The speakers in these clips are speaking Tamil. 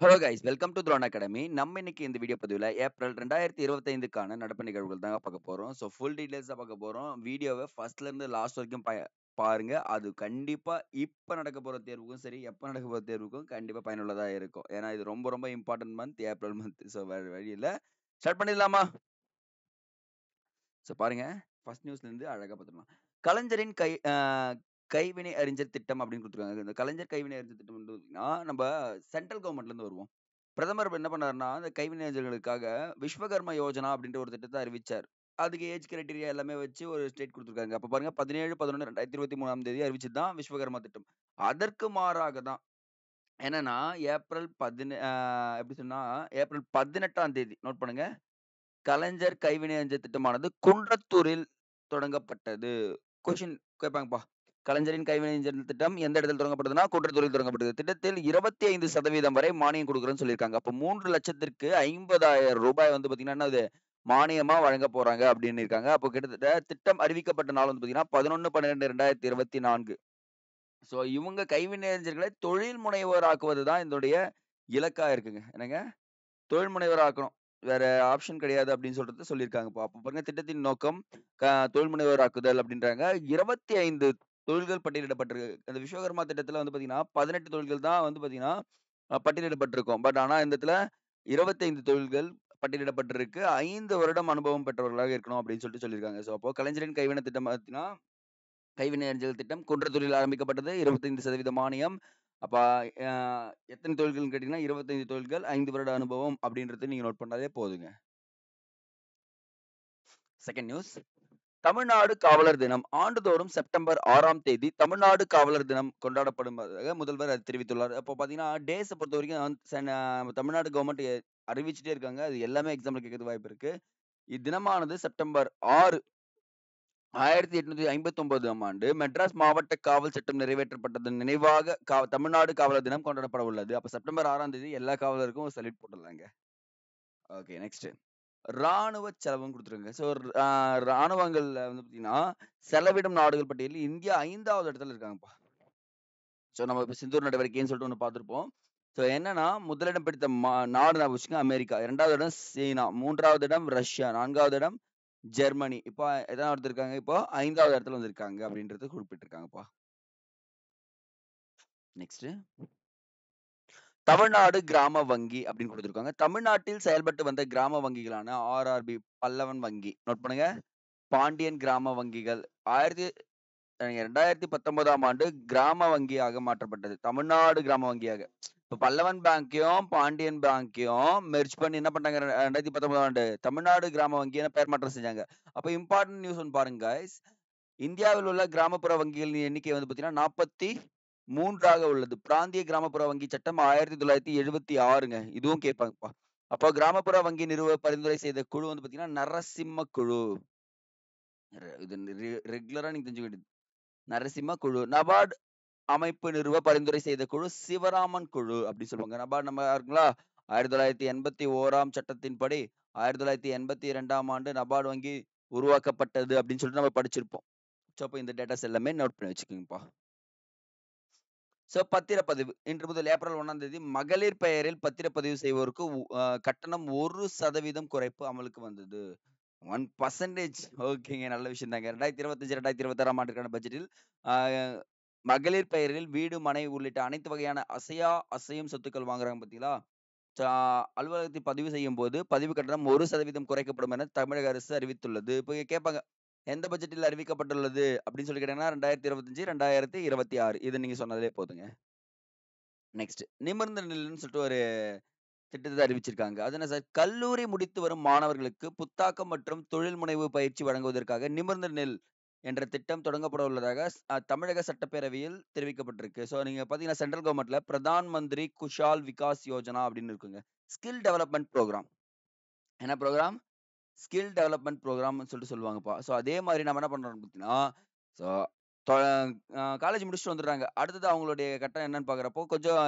Hello guys welcome to Throne Academy. நம்ம இன்னைக்கு இந்த வீடியோ பதிவில் ஏப்ரல் 2025க்கான நடப்பு நிகழ்வுகள் தாங்க பார்க்க போகிறோம். ஸோ ஃபுல் டீட்டெயில்ஸாக பார்க்க போகிறோம். வீடியோவை ஃபர்ஸ்ட்லேருந்து லாஸ்ட் வரைக்கும் பாருங்க. அது கண்டிப்பாக இப்போ நடக்க போகிற தேர்வுக்கும் சரி, எப்போ நடக்க போகிற தேர்வுக்கும் கண்டிப்பாக பயனுள்ளதாக இருக்கும். ஏன்னா இது ரொம்ப ரொம்ப important month, April month. So வேறு வழி இல்லை, ஸ்டார்ட் பண்ணிடலாமா? ஸோ பாருங்க, ஃபர்ஸ்ட் நியூஸ்லேருந்து அழகாக பார்த்துக்கலாம். கலைஞரின் கைவினை அறிஞர் திட்டம் அப்படின்னு கொடுத்துருக்காங்க. இந்த கலைஞர் கைவினை அறிஞர் திட்டம் வந்து பார்த்தீங்கன்னா, நம்ம சென்ட்ரல் கவர்மெண்ட்லேருந்து வருவோம். பிரதமர் என்ன பண்ணாருன்னா, அந்த கைவினை அறிஞர்களுக்காக விஸ்வகர்ம யோஜனா அப்படின்ற ஒரு திட்டத்தை அறிவிச்சார். அதுக்கு ஏஜ் கிரைட்டீரியா எல்லாமே வச்சு ஒரு ஸ்டேட் கொடுத்துருக்காங்க. அப்ப பாருங்க 17/11/2023 அறிவிச்சது தான் விஸ்வகர்மா திட்டம். அதற்கு மாறாக தான் என்னன்னா, ஏப்ரல் எப்படி சொன்னா, ஏப்ரல் 18ஆம் தேதி நோட் பண்ணுங்க. கலைஞர் கைவினை அறிஞர் திட்டமானது குன்றத்தூரில் தொடங்கப்பட்டது. கொஸ்டின் கேட்பாங்கப்பா. கலைஞரின் கைவினை அறிஞர் திட்டம் எந்த இடத்தில் தொடங்கப்பட்டதுன்னா, குன்றத்தூரில் தொடங்கப்பட்டது. திட்டத்தில் 25% வரை மானியம் கொடுக்குறேன்னு சொல்லியிருக்காங்க. அப்ப 3,50,000 வந்து பாத்தீங்கன்னா என்னது மானியமா வழங்க போறாங்க அப்படின்னு இருக்காங்க. அப்போ கிட்டத்தட்ட திட்டம் அறிவிக்கப்பட்ட நாள் வந்து பாத்தீங்கன்னா 11/12/2024. சோ இவங்க கைவினை அறிஞர்களை தொழில் முனைவோர் ஆக்குவது தான் இதனுடைய இலக்கா இருக்குங்க. என்னங்க? தொழில் முனைவர் ஆக்கணும். வேற ஆப்ஷன் கிடையாது அப்படின்னு சொல்றது சொல்லியிருக்காங்கப்பா. அப்ப பாருங்க திட்டத்தின் நோக்கம் தொழில் முனைவர் ஆக்குதல் அப்படின்றாங்க. 25 தொழில்கள் பட்டியலிடப்பட்டிருக்கு. அந்த விஸ்வகர்மா திட்டத்துல வந்து பாத்தீங்கன்னா, 18 தொழில்கள் தான் வந்து பாத்தீங்கன்னா, பட்டியலிடப்பட்டிருக்கும். பட் ஆனா இந்த இடத்துல 25 தொழில்கள் பட்டியலிடப்பட்டிருக்கு. 5 வருடம் அனுபவம் பெற்றவர்களாக இருக்கணும் அப்படின்னு சொல்லியிருக்காங்க. ஸோ அப்போ கலைஞரின் கைவினை திட்டம் பாத்தீங்கன்னா, கைவினை அறிஞர்கள் திட்டம் குன்றத்தூரில் ஆரம்பிக்கப்பட்டது. 25% மானியம். அப்ப அ எத்தனை தொழில்கள்னு கேட்டீங்கன்னா, 25 தொழில்கள், 5 வருட அனுபவம் அப்படின்றத நீங்க நோட் பண்ணாலே போதுங்க. Second news. தமிழ்நாடு காவலர் தினம் ஆண்டுதோறும் செப்டம்பர் 6ஆம் தேதி தமிழ்நாடு காவலர் தினம் கொண்டாடப்படுவதாக முதல்வர் தெரிவித்துள்ளார். அப்போ பார்த்தீங்கன்னா, டேஸ பொறுத்தவரைக்கும் தமிழ்நாடு கவர்மெண்ட் அறிவிச்சுட்டே இருக்காங்க. அது எல்லாமே எக்ஸாம்ல கேட்கறதுக்கு வாய்ப்பு இருக்கு. இத்தினமானது செப்டம்பர் 6 1859ஆம் ஆண்டு மெட்ராஸ் மாவட்ட காவல் சட்டம் நிறைவேற்றப்பட்டதன் நினைவாக தமிழ்நாடு காவலர் தினம் கொண்டாடப்பட உள்ளது. அப்ப செப்டம்பர் 6ஆம் தேதி எல்லா காவலருக்கும் ஒரு சல்யூட் போட்டுடலாங்க. Okay, next. ராணுவ செலவுன்னு குடுத்துருக்காங்க. ஸோ ராணுவங்கள்ல வந்து பார்த்தீங்கன்னா, செலவிடும் நாடுகள் பட்டியலில் இந்தியா 5வது இடத்துல இருக்காங்கப்பா. ஸோ நம்ம இப்ப சிந்தூர் நடவடிக்கைன்னு சொல்லிட்டு ஒண்ணு பார்த்திருப்போம். ஸோ என்னன்னா, முதலிடம் பிடித்த நாடு ஞாபகம் வச்சுக்கங்க அமெரிக்கா. 2வது இடம் சீனா. 3வது இடம் ரஷ்யா. 4வது இடம் ஜெர்மனி. இப்போ எத்தனாவது இடத்துல இருக்காங்க? இப்போ 5வது இடத்துல வந்திருக்காங்க அப்படின்றது குறிப்பிட்டிருக்காங்கப்பா. நெக்ஸ்ட். தமிழ்நாடு கிராம வங்கி அப்படின்னு குடுத்திருக்காங்க. தமிழ்நாட்டில் செயல்பட்டு வந்த கிராம வங்கிகளான ஆர்ஆர்பி, பல்லவன் வங்கி நோட் பண்ணுங்க. பாண்டியன் கிராம வங்கிகள் 2019ஆம் ஆண்டு கிராம வங்கியாக மாற்றப்பட்டது. தமிழ்நாடு கிராம வங்கியாக. இப்ப பல்லவன் பேங்க்கையும், பாண்டியன் பேங்க்கையும் மெர்ஜ் பண்ணி என்ன பண்ணாங்க 2019ஆம் ஆண்டு தமிழ்நாடு கிராம வங்கி என பெயர் மாற்றம் செஞ்சாங்க. அப்ப இம்பார்ட்டன்ட் நியூஸ் ஒண்ணு பாருங்க காய்ஸ். இந்தியாவில் உள்ள கிராமப்புற வங்கிகளின் எண்ணிக்கை வந்து பார்த்தீங்கன்னா 43ஆக உள்ளது. பிராந்திய கிராமப்புற வங்கி சட்டம் 1976ங்க. இதுவும் கேட்பாங்கப்பா. அப்போ கிராமப்புற வங்கி நிறுவ பரிந்துரை செய்த குழு வந்து பார்த்தீங்கன்னா, நரசிம்ம குழு. இது ரெகுலரா நீங்க தெரிஞ்சுக்க வேண்டியது. நரசிம்ம குழு. நபார்டு அமைப்பு நிறுவ பரிந்துரை செய்த குழு சிவராமன் குழு அப்படி சொல்லுவாங்க. நபார்டு நம்ம இருக்குங்களா? 1981ஆம் சட்டத்தின்படி 1982ஆம் ஆண்டு நபார்டு வங்கி உருவாக்கப்பட்டது அப்படின்னு சொல்லிட்டு நம்ம படிச்சிருப்போம். ஸோ அப்போ இந்த டேட்டாஸ் எல்லாமே நோட் பண்ணி வச்சுக்கோங்கப்பா. ஸோ பத்திரப்பதிவு. இன்று முதல் ஏப்ரல் 1ஆம் தேதி மகளிர் பெயரில் பத்திரப்பதிவு செய்வோருக்கு கட்டணம் 1% குறைப்பு அமலுக்கு வந்தது. 1% ஓகேங்க. நல்ல விஷயம் தாங்க. 2025, 2026ஆம் ஆண்டுக்கான பட்ஜெட்டில் அ மகளிர் பெயரில் வீடு, மனை உள்ளிட்ட அனைத்து வகையான அசையும் சொத்துக்கள் வாங்குறாங்க பார்த்தீங்களா? ச அலுவலகத்தில் பதிவு செய்யும்போது பதிவு கட்டணம் 1% குறைக்கப்படும் என தமிழக அரசு அறிவித்துள்ளது. இப்போ கேட்பாங்க, எந்த பட்ஜெட்டில் அறிவிக்கப்பட்டுள்ளது அப்படின்னு சொல்லி கேட்டீங்கன்னா, 2025, 2026 இது நீங்க சொன்னதுலே போதுங்க. நெக்ஸ்ட். நிமிர்ந்த நில்லுன்னு சொல்லிட்டு ஒரு திட்டத்த அறிவிச்சிருக்காங்க. அது என்ன சார்? கல்லூரி முடித்து வரும் மாணவர்களுக்கு புத்தாக்கம் மற்றும் தொழில் முனைவு பயிற்சி வழங்குவதற்காக நிமிர்ந்து நெல் என்ற திட்டம் தொடங்கப்பட உள்ளதாக தமிழக சட்டப்பேரவையில் தெரிவிக்கப்பட்டிருக்கு. ஸோ நீங்க பார்த்தீங்கன்னா, சென்ட்ரல் கவர்மெண்ட்ல பிரதான் மந்திரி குஷால் விகாஸ் யோஜனா அப்படின்னு இருக்குங்க. Skill development program. என்ன புரோகிராம்? ஸ்கில் டெவலப்மென்ட் புரோகிராம்னு சொல்லிட்டு சொல்லுவாங்கப்பா. ஸோ அதே மாரி நம்ம என்ன பண்றோம்னு பார்த்தீங்கன்னா, ஸோ தொ காலேஜ் முடிச்சுட்டு வந்துடுறாங்க. அடுத்தது அவங்களுடைய கட்டம் என்னன்னு பார்க்குறப்போ, கொஞ்சம்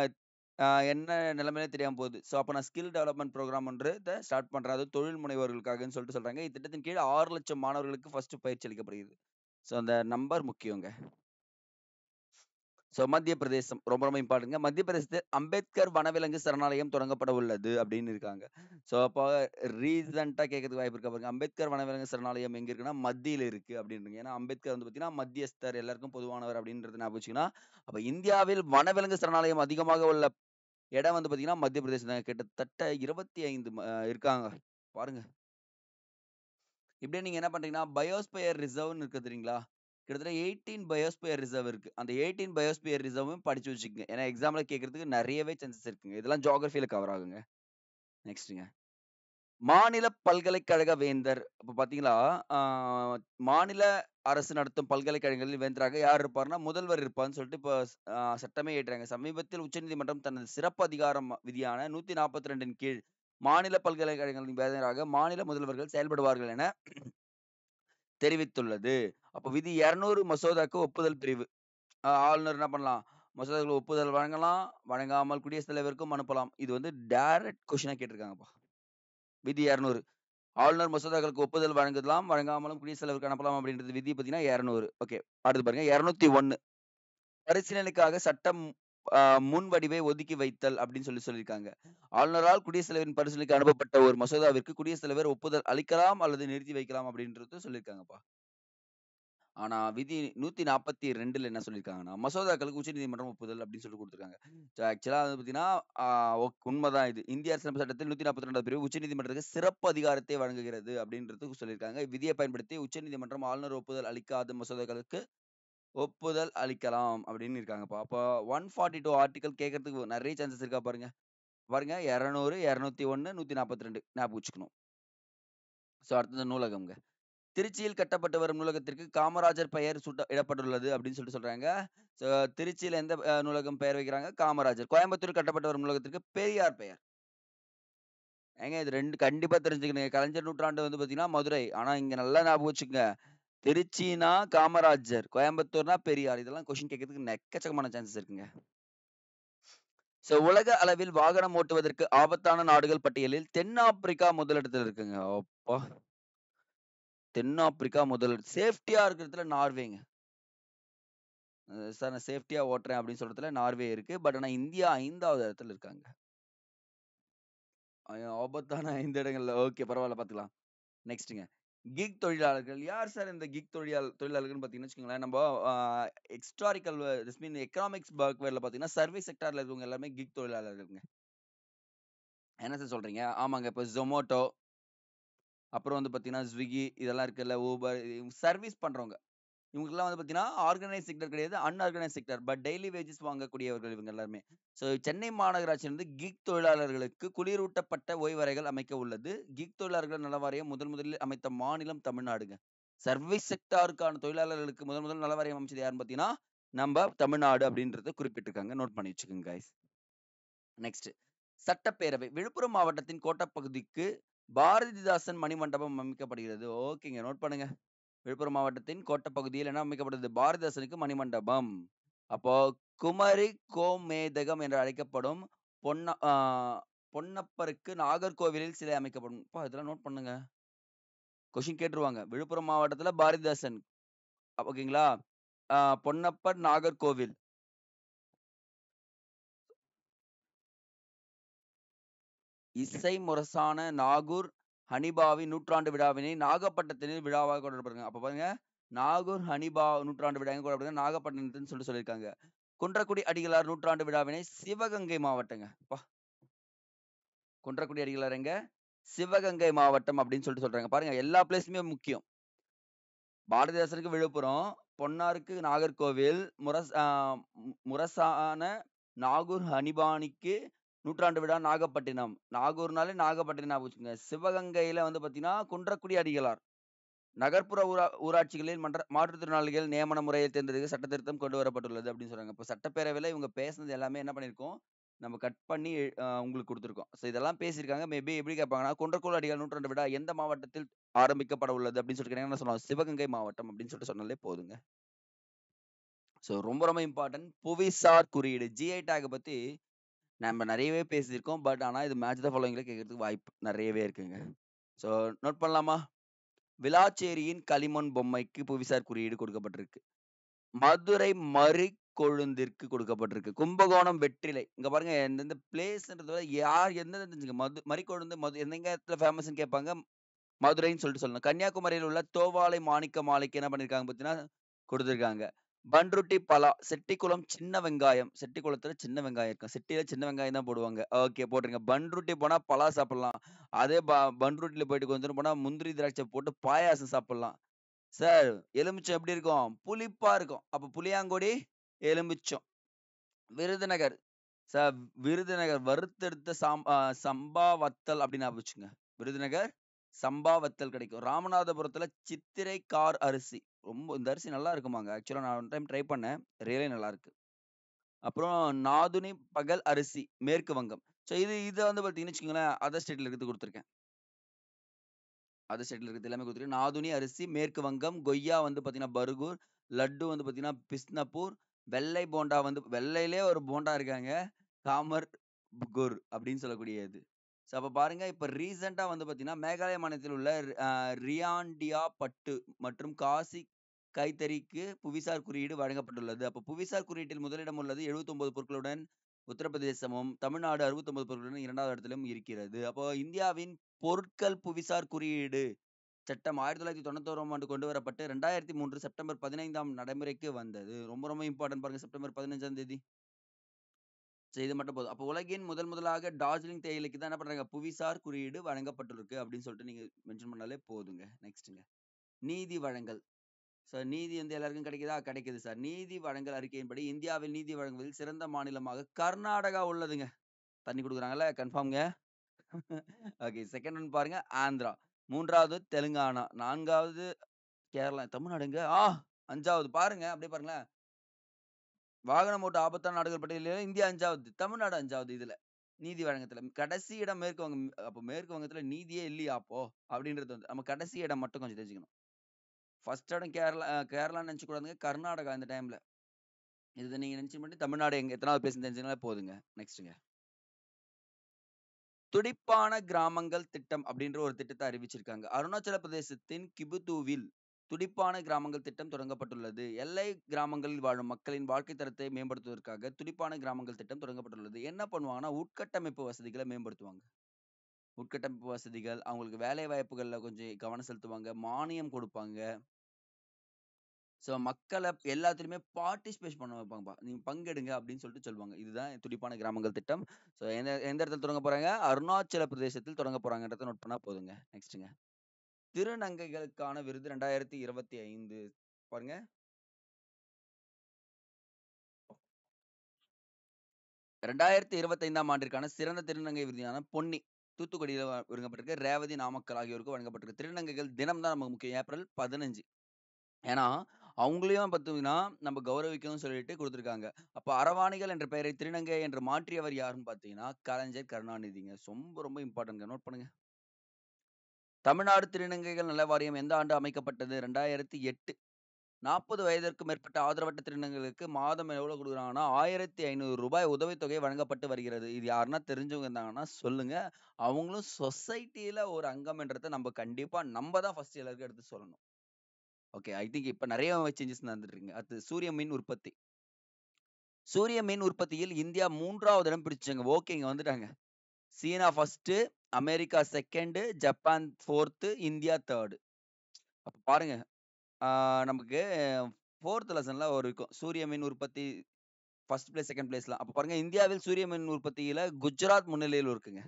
என்ன நிலைமைன்னே தெரியாம போகுது. ஸோ அப்ப நான் ஸ்கில் டெவலப்மென்ட் புரோகிராம்ன்றத ஸ்டார்ட் பண்றேன். அது தொழில் முனைவோர்களுக்காகன்னு சொல்லிட்டு சொல்றாங்க. இத்திட்டத்தின் கீழ் 6,00,000 மாணவர்களுக்கு ஃபர்ஸ்ட் பயிற்சி அளிக்கப்படுகிறது. ஸோ அந்த நம்பர் முக்கியங்க. ஸோ மத்திய பிரதேசம் ரொம்ப ரொம்ப இம்பார்ட்டன்ட்ங்க. மத்திய பிரதேசத்தில் அம்பேத்கர் வனவிலங்கு சரணாலயம் தொடங்கப்பட உள்ளது அப்படின்னு இருக்காங்க. ஸோ அப்போ ரீசென்ட்டா கேட்கறதுக்கு வாய்ப்பு இருக்கா பாருங்க. அம்பேத்கர் வனவிலங்கு சரணாலயம் எங்க இருக்குன்னா, மத்தியில இருக்கு அப்படின்றீங்க. ஏன்னா அம்பேத்கர் வந்து பார்த்தீங்கன்னா, மத்தியஸ்தர் எல்லாருக்கும் பொதுவானவர் அப்படின்றத ஞாபகம் வச்சுக்கன்னா, அப்ப இந்தியாவில் வனவிலங்கு சரணாலயம் அதிகமாக உள்ள இடம் வந்து பார்த்தீங்கன்னா, மத்திய பிரதேசம் தான். கிட்டத்தட்ட 25 இருக்காங்க. பாருங்க. இப்படியே நீங்க என்ன பண்றீங்கன்னா, பயோஸ்பியர் ரிசர்வ்னு இருக்கு தெரியுங்களா? கிட்டத்தட்ட 18 பயோஸ்பியர் ரிசர்வ் இருக்கு. அந்த 18 பயோஸ்பியர் ரிசர்வும் படிச்சு வச்சுக்கங்க. ஏன்னா எக்ஸாம்ல கேட்கறதுக்கு நெறையவே சான்சஸ் இருக்குங்க. இதெல்லாம் ஜியோகிராஃபில கவர் ஆகுங்க. நெக்ஸ்ட்டுங்க. மாநில பல்கலைக்கழக வேந்தர். அப்ப பார்த்தீங்களா, ஆ மாநில அரசு நடத்தும் பல்கலைக்கழகங்களில் வேந்தராக யார் இருப்பார்ன்னா, முதல்வர் இருப்பார்ன்னு சொல்லிட்டு இப்ப சட்டமே இயற்றாங்க. சமீபத்தில் உச்சநீதிமன்றம் தனது சிறப்பு அதிகாரம் விதியான 142ன் கீழ் மாநில பல்கலைக்கழகங்களின் வேந்தராக மாநில முதல்வர்கள் செயல்படுவார்கள் என தெரிவித்துள்ளது. அப்ப விதி 200 மசோதாக்கு ஒப்புதல் பிரிவு. ஆளுநர் என்ன பண்ணலாம்? மசோதாக்களுக்கு ஒப்புதல் வழங்கலாம், வழங்காமல் குடியரசுத் தலைவருக்கும் அனுப்பலாம். இது வந்து டைரக்ட் கொஸ்டினா கேட்டிருக்காங்கப்பா. விதி 200. ஆளுநர் மசோதாக்களுக்கு ஒப்புதல் வழங்கலாம், வழங்காமலும் குடியரசுத் தலைவருக்கு அனுப்பலாம் அப்படின்றது விதி பார்த்தீங்கன்னா 200. ஓகே. அடுத்து பாருங்க 201. பரிசீலனைக்காக சட்டம் முன் வடிவை ஒதுக்கி வைத்தல் அப்படின்னு சொல்லியிருக்காங்க. ஆளுநரால் குடியரசுத் தலைவரின் பரிசீலனைக்கு அனுப்பப்பட்ட ஒரு மசோதாவிற்கு குடியரசுத் தலைவர் ஒப்புதல் அளிக்கலாம் அல்லது நிறுத்தி வைக்கலாம் அப்படின்றது சொல்லியிருக்காங்கப்பா. ஆனா விதி 142ல என்ன சொல்லியிருக்காங்கன்னா, மசோதாக்களுக்கு உச்சநீதிமன்றம் ஒப்புதல் அப்படின்னு சொல்லி குடுத்துருக்காங்க. ஸோ ஆக்சுவலா வந்து பார்த்தீங்கன்னா, ஆ உண்மதான் இது. இந்திய அரசியலமைப்பு சட்டத்தில் 142வது பிரிவு உச்சநீதிமன்றத்துக்கு சிறப்பு அதிகாரத்தை வழங்குகிறது அப்படின்றது சொல்லியிருக்காங்க. விதியை பயன்படுத்தி உச்சநீதிமன்றம் ஆளுநர் ஒப்புதல் அளிக்காத மசோதாக்களுக்கு ஒப்புதல் அளிக்கலாம் அப்படின்னு இருக்காங்கப்பா. அப்போ 142 ஆர்டிகிள் கேட்கறதுக்கு நெறைய சான்சஸ் இருக்கா பாருங்க. பாருங்க 200, 201, 142 ஞாபகம் வச்சுக்கணும். ஸோ அடுத்தது நூலகம்ங்க. திருச்சியில் கட்டப்பட்டு வரும் நூலகத்திற்கு காமராஜர் பெயர் இடப்பட்டுள்ளது அப்படின்னு சொல்றாங்க. ஸோ திருச்சியில எந்த நூலகம் பெயர் வைக்கிறாங்க? காமராஜர். கோயம்புத்தூர் கட்டப்பட்டு வரும் நூலகத்திற்கு பெரியார் பெயர். ஏங்க இது 2 கண்டிப்பா தெரிஞ்சுக்கணுங்க. கலைஞர் நூற்றாண்டு வந்து பார்த்தீங்கன்னா, மதுரை. ஆனா இங்க நல்லா ஞாபகம் வச்சுக்கங்க. திருச்சினா காமராஜர், கோயம்புத்தூர்னா பெரியார். இதெல்லாம் கொஸ்டின் கேட்கறதுக்கு எக்கச்சக்கமான சான்சஸ் இருக்குங்க. ஸோ உலக அளவில் வாகனம் ஓட்டுவதற்கு ஆபத்தான நாடுகள் பட்டியலில் தென்னாப்பிரிக்கா முதலிடத்துல இருக்குங்க. அப்பா! தென்னாப்பிரிக்கா சேஃப்டியா இருக்கிறதுல நார்வேங்க. சார் நான் சேஃப்டியா ஓட்டுறேன் அப்படின்னு சொல்றதுல நார்வே இருக்கு. பட் ஆனா இந்தியா 5வது இடத்துல இருக்காங்க. ஆபத்தான 5 இடங்கள்ல. ஓகே பரவால்ல பார்த்துக்கலாம். நெக்ஸ்ட்ங்க. கிக் தொழிலாளர்கள். யார் சார் இந்த கிக் தொழிலாளர்கள்ன்னு பார்த்தீங்கன்னு வச்சுக்கோங்களேன், நம்ப uh historical this mean economics பேக்வேர்ட்ல பார்த்தீங்கன்னா, சர்வீஸ் செக்டார்ல இருக்கவங்க எல்லாருமே கிக் தொழிலாளர்கள்ங்க. என்ன சார் சொல்றீங்க? ஆமாங்க. இப்ப Zomato, அப்புறம் வந்து பார்த்தீங்கன்னா, Swiggy இதெல்லாம் இருக்குல்ல, Uber சர்வீஸ் பண்றவங்க. இவங்களுக்கெல்லாம் வந்து பார்த்தீங்கன்னா, ஆர்கனைஸ்ட் செக்டர் கிடையாது. Unorganised sector. But daily wages வாங்கக்கூடியவர்கள் இவங்க எல்லாருமே. ஸோ சென்னை மாநகராட்சி வந்து கிக் தொழிலாளர்களுக்கு குளிரூட்டப்பட்ட ஓய்வறைகள் அமைக்க உள்ளது. கிக் தொழிலாளர்கள் நல வாரியம் முதலில் அமைத்த மாநிலம் தமிழ்நாடுங்க. சர்வீஸ் செக்டாருக்கான தொழிலாளர்களுக்கு முதல் நல வாரியம் அமைச்சது யாருன்னு பார்த்தீங்கன்னா, நம்ப தமிழ்நாடு அப்படின்றத குறிப்பிட்டிருக்காங்க. நோட் பண்ணி வச்சுக்கோங்க கைஸ். நெக்ஸ்ட். சட்டப்பேரவை. விழுப்புரம் மாவட்டத்தின் கோட்டப்பகுதிக்கு பாரதிதாசன் மணிமண்டபம் அமைக்கப்படுகிறது. ஓகேங்க. நோட் பண்ணுங்க. விழுப்புரம் மாவட்டத்தின் கோட்டப்பகுதியில் என்ன அமைக்கப்படுது? பாரதிதாசனுக்கு மணிமண்டபம். அப்போ குமரி கோமேதகம் என்று அழைக்கப்படும் பொன்ன ஆ பொன்னப்பருக்கு நாகர்கோவிலில் சிலை அமைக்கப்படும். அப்பா இதெல்லாம் நோட் பண்ணுங்க. கொஸ்டின் கேட்டுருவாங்க. விழுப்புரம் மாவட்டத்துல பாரதிதாசன். ஓகேங்களா? பொன்னப்பர் நாகர்கோவில். இசை முரசான நாகூர் ஹனிபாவின் நூற்றாண்டு விழாவினை நாகப்பட்டினத்தில் விழாவாக கொண்டாடப்படுங்க. அப்ப பாருங்க, நாகூர் ஹனிபா நூற்றாண்டு விழா எங்க கொண்டாடப்படுங்க? நாகப்பட்டினத்துன்னு சொல்லியிருக்காங்க. குன்றக்குடி அடிகளார் நூற்றாண்டு விழாவினை சிவகங்கை மாவட்டங்க. அப்பா! குன்றக்குடி அடிகளார் எங்க? சிவகங்கை மாவட்டம் அப்படின்னு சொல்றாங்க. பாருங்க எல்லா பிளேஸுமே முக்கியம். பாரதிதாசனுக்கு விழுப்புரம், பொன்னாருக்கு நாகர்கோவில், முரசான நாகூர் ஹனிபானிக்கு நூற்றாண்டு விழா நாகப்பட்டினம். நாகூர்னாலே நாகப்பட்டினம் ஞாபகம் வச்சுக்கோங்க. சிவகங்கையில வந்து பார்த்தீங்கன்னா, குன்றக்குடி அடிகளார். நகர்ப்புற ஊராட்சிகளில் மாற்றுத்திறனாளிகள் நியமன முறையை தேர்ந்தெடுக்க சட்ட திருத்தம் கொண்டு வரப்பட்டுள்ளது அப்படின்னு சொல்றாங்க. இப்ப சட்டப்பேரவையில இவங்க பேசுனது எல்லாமே என்ன பண்ணியிருக்கோம், நம்ம கட் பண்ணி உங்களுக்கு குடுத்துருக்கோம். ஸோ இதெல்லாம் பேசியிருக்காங்க. மேபி எப்படி கேட்பாங்கன்னா, குன்றக்குடி அடிகள் நூற்றாண்டு விழா எந்த மாவட்டத்தில் ஆரம்பிக்கப்பட உள்ளது அப்படின்னு சொல்லிட்டு கேட்டீங்கன்னா என்ன சொல்லலாம்? சிவகங்கை மாவட்டம் அப்படின்னு சொல்லிட்டு சொன்னாலே போதுங்க. ஸோ ரொம்ப ரொம்ப இம்பார்ட்டன்ட். புவிசார் குறியீடு ஜிஐ டேக் பத்தி நம்ம நிறையவே பேசியிருக்கோம். பட் ஆனா இது மேட்ச் த ஃபாலோயிங்ல கேட்கறதுக்கு வாய்ப்பு நிறையவே இருக்குங்க. ஸோ நோட் பண்ணலாமா? விளாச்சேரியின் களிமண் பொம்மைக்கு புவிசார் குறியீடு கொடுக்கப்பட்டிருக்கு. மதுரை மறிக்கொழுந்திற்கு கொடுக்கப்பட்டிருக்கு. கும்பகோணம் வெற்றிலை. இங்க பாருங்க எந்தெந்த பிளேஸ்ன்றத விட யார் எந்தெந்த தெரிஞ்சுங்க. மறிக்கொழுந்து எந்த இடத்துல ஃபேமஸ்ன்னு கேட்பாங்க. மதுரைன்னு சொல்லிட்டு சொல்லணும். கன்னியாகுமரியில உள்ள தோவாளை மாணிக்க மாலைக்கு என்ன பண்ணிருக்காங்க பார்த்தீங்கன்னா, குடுத்துருக்காங்க. பன்ருட்டி பலா, செட்டிக்குளம் சின்ன வெங்காயம். செட்டிக்குளத்துல சின்ன வெங்காயம் இருக்கும். செட்டியில சின்ன வெங்காயம் தான் போடுவாங்க. ஓகே போட்டுருங்க. பன்ருட்டி போனா பலா சாப்பிடலாம். அதே பன்ருட்டில போயிட்டு கொஞ்ச தூரம் போனா முந்திரி, திராட்சை போட்டு பாயாசம் சாப்பிடலாம். சார் எலுமிச்சம் எப்படி இருக்கும்? புளிப்பா இருக்கும். அப்ப புளியாங்கொடி, எலுமிச்சம். விருதுநகர். சார் விருதுநகர் வறுத்தெடுத்த சம்பா வத்தல் அப்படின்னு ஞாபகம் வச்சுங்க. விருதுநகர் சம்பா வத்தல் கிடைக்கும். ராமநாதபுரத்துல சித்திரை கார் அரிசி. இந்த அரிசி நல்லா இருக்குமாங்க. ஆக்சுவலா நான் ஒன் டைம் ட்ரை பண்ணேன். ரியலி நல்லா இருக்கு. அப்புறம் நாதுனி பகல் அரிசி மேற்கு வங்கம். ஸோ இத வந்து பார்த்தீங்கன்னு வச்சுக்கோங்களேன், அதர் ஸ்டேட்ல இருக்கிறது குடுத்துருக்கேன். அதர் ஸ்டேட்ல இருக்கிறது எல்லாமே குடுத்துருக்கேன். நாதுனி அரிசி மேற்கு வங்கம், கொய்யா வந்து பார்த்தீங்கன்னா பர்கூர், லட்டு வந்து பார்த்தீங்கன்னா பிஸ்னப்பூர், வெள்ளை போண்டா வந்து வெள்ளையிலே ஒரு போண்டா இருக்காங்க. காமர் குர் அப்படின்னு சொல்லக்கூடியது. ஸோ அப்ப பாருங்க, இப்ப ரீசென்ட்டா வந்து பார்த்தீங்கன்னா, மேகாலய மாநிலத்தில் உள்ள ரியாண்டியா பட்டு மற்றும் காசி கைத்தறிக்கு புவிசார் குறியீடு வழங்கப்பட்டுள்ளது. அப்ப புவிசார் குறியீட்டில் முதலிடம் உள்ளது 79 பொருட்களுடன் உத்தரப்பிரதேசமும், தமிழ்நாடு 69 பொருட்களுடன் 2வது இடத்திலும் இருக்கிறது. அப்போ இந்தியாவின் பொருட்கள் புவிசார் குறியீடு சட்டம் 1991ஆம் ஆண்டு கொண்டு வரப்பட்டு 2003 செப்டம்பர் 15ஆம் நடைமுறைக்கு வந்தது. ரொம்ப ரொம்ப இம்பார்ட்டன்ட் பாருங்க. செப்டம்பர் 15ஆம் தேதி. சரி இது மட்டும் போதும். அப்போ உலகின் முதலாக டார்ஜிலிங் தேயிலைக்கு தான் என்ன பண்றாங்க? புவிசார் குறியீடு வழங்கப்பட்டிருக்கு அப்படின்னு சொல்லிட்டு நீங்க மென்ஷன் பண்ணாலே போதுங்க. நெக்ஸ்ட்ங்க. நீதி வழங்கல். சார் நீதி வந்து எல்லாருக்கும் கிடைக்குதா? கிடைக்குது சார். நீதி வழங்கல் அறிக்கையின்படி இந்தியாவில் நீதி வழங்குவதில் சிறந்த மாநிலமாக கர்நாடகா உள்ளதுங்க. தண்ணி குடுக்குறாங்கல்ல கன்ஃபார்ம்ங்க. ஓகே. செகண்ட் ஒன் பாருங்க ஆந்திரா. 3வது தெலுங்கானா. 4வது கேரளா. தமிழ்நாடுங்க. 5வது பாருங்க. அப்படியே பாருங்களேன். வாகனம் ஓட்ட ஆபத்தான நாடுகள் பட்டியலில் இந்தியா 5வது. தமிழ்நாடு 5வது இதுல. நீதி வழங்கத்துல. கடைசி இடம் மேற்கு வங்கம். அப்ப மேற்கு வங்கத்துல நீதியே இல்லையா அப்போ? அப்படின்றது வந்து நம்ம கடைசி இடம் மட்டும் கொஞ்சம் தெரிஞ்சுக்கணும். ஃபர்ஸ்ட் இடம் கேரளான்னு நினைச்சுக்கூடாதுங்க. கர்நாடகா இந்த டைம்ல. இத நீங்க மென்ஷன் பண்ணி தமிழ்நாடு எத்தனாவது பிளேஸ்ன்னு தெரிஞ்சுக்கினாலே போதுங்க. நெக்ஸ்ட்ங்க. துடிப்பான கிராமங்கள் திட்டம் அப்படின்ற ஒரு திட்டத்தை அறிவிச்சிருக்காங்க. அருணாச்சல பிரதேசத்தின் கிபுத்துவில் துடிப்பான கிராமங்கள் திட்டம் தொடங்கப்பட்டுள்ளது. எல்லை கிராமங்களில் வாழும் மக்களின் வாழ்க்கை தரத்தை மேம்படுத்துவதற்காக துடிப்பான கிராமங்கள் திட்டம் தொடங்கப்பட்டுள்ளது. என்ன பண்ணுவாங்கன்னா, உட்கட்டமைப்பு வசதிகளை மேம்படுத்துவாங்க. உட்கட்டமைப்பு வசதிகள், அவங்களுக்கு வேலை வாய்ப்புகள்ல கொஞ்சம் கவனம் செலுத்துவாங்க. மானியம் கொடுப்பாங்க. ஸோ மக்கள எல்லாத்துலயுமே பார்ட்டிசிபேட் பண்ண வைப்பாங்கப்பா. நீங்க பங்கெடுங்க அப்படின்னு சொல்லிட்டு சொல்லுவாங்க. இதுதான் துடிப்பான கிராமங்கள் திட்டம். ஸோ எந்த எந்த இடத்துல தொடங்க போறாங்க? அருணாச்சல பிரதேசத்தில் தொடங்க போறாங்கன்றத நோட் பண்ணா போதுங்க. நெக்ஸ்ட்ங்க. திருநங்கைகளுக்கான விருது 2025 பாருங்க. 2025ஆம் ஆண்டிற்கான சிறந்த திருநங்கை விருதான பொன்னி தூத்துக்குடியில வழங்கப்பட்டிருக்கு. ரேவதி, நாமக்கல் ஆகியோருக்கு வழங்கப்பட்டிருக்கு. திருநங்கைகள் தினம் தான் நமக்கு முக்கியம். ஏப்ரல் 15. ஏன்னா, அவங்களையும் பார்த்தீங்கன்னா, நம்ம கௌரவிக்கணும்னு சொல்லிட்டு குடுத்துருக்காங்க. அப்ப அரவாணிகள் என்ற பெயரை திருநங்கை என்று மாற்றியவர் யாருன்னு பார்த்தீங்கன்னா, கலைஞர் கருணாநிதிங்க. ரொம்ப ரொம்ப இம்பார்ட்டன்ட்ங்க. நோட் பண்ணுங்க. தமிழ்நாடு திருநங்கைகள் நல வாரியம் எந்த ஆண்டு அமைக்கப்பட்டது? 2008. 40 வயதிற்கு மேற்பட்ட ஆதரவற்ற திருநங்கைகளுக்கு மாதம் எவ்வளவு குடுக்குறாங்கன்னா, ரூ. 1500 உதவித்தொகை வழங்கப்பட்டு வருகிறது. இது யாருன்னா தெரிஞ்சவங்க இருந்தாங்கன்னா சொல்லுங்க. அவங்களும் சொசைட்டில ஒரு அங்கம் என்றத நம்ம தான் ஃபர்ஸ்ட் எல்லாருக்கும் எடுத்து சொல்லணும். ஓகே. ஐ திங்க் இப்ப நெறைய சேஞ்சஸ் நடந்துட்டு இருக்குங்க. அடுத்து சூரிய மின் உற்பத்தி. சூரிய மின் உற்பத்தியில் இந்தியா 3வது இடம் பிடிச்சுங்க. ஓகேங்க வந்துட்டாங்க. சீனா ஃபர்ஸ்ட்டு, அமெரிக்கா 2ண்டு, ஜப்பான் 4த்து, இந்தியா 3ர்டு. அப்ப பாருங்க. நமக்கு 4த் லெசன்ல ஒரு இருக்கும். சூரிய மின் உற்பத்தி 1 பிளேஸ், 2 பிளேஸ்லாம். அப்ப பாருங்க இந்தியாவில் சூரிய மின் உற்பத்தியில குஜராத் முன்னிலையில் இருக்குங்க.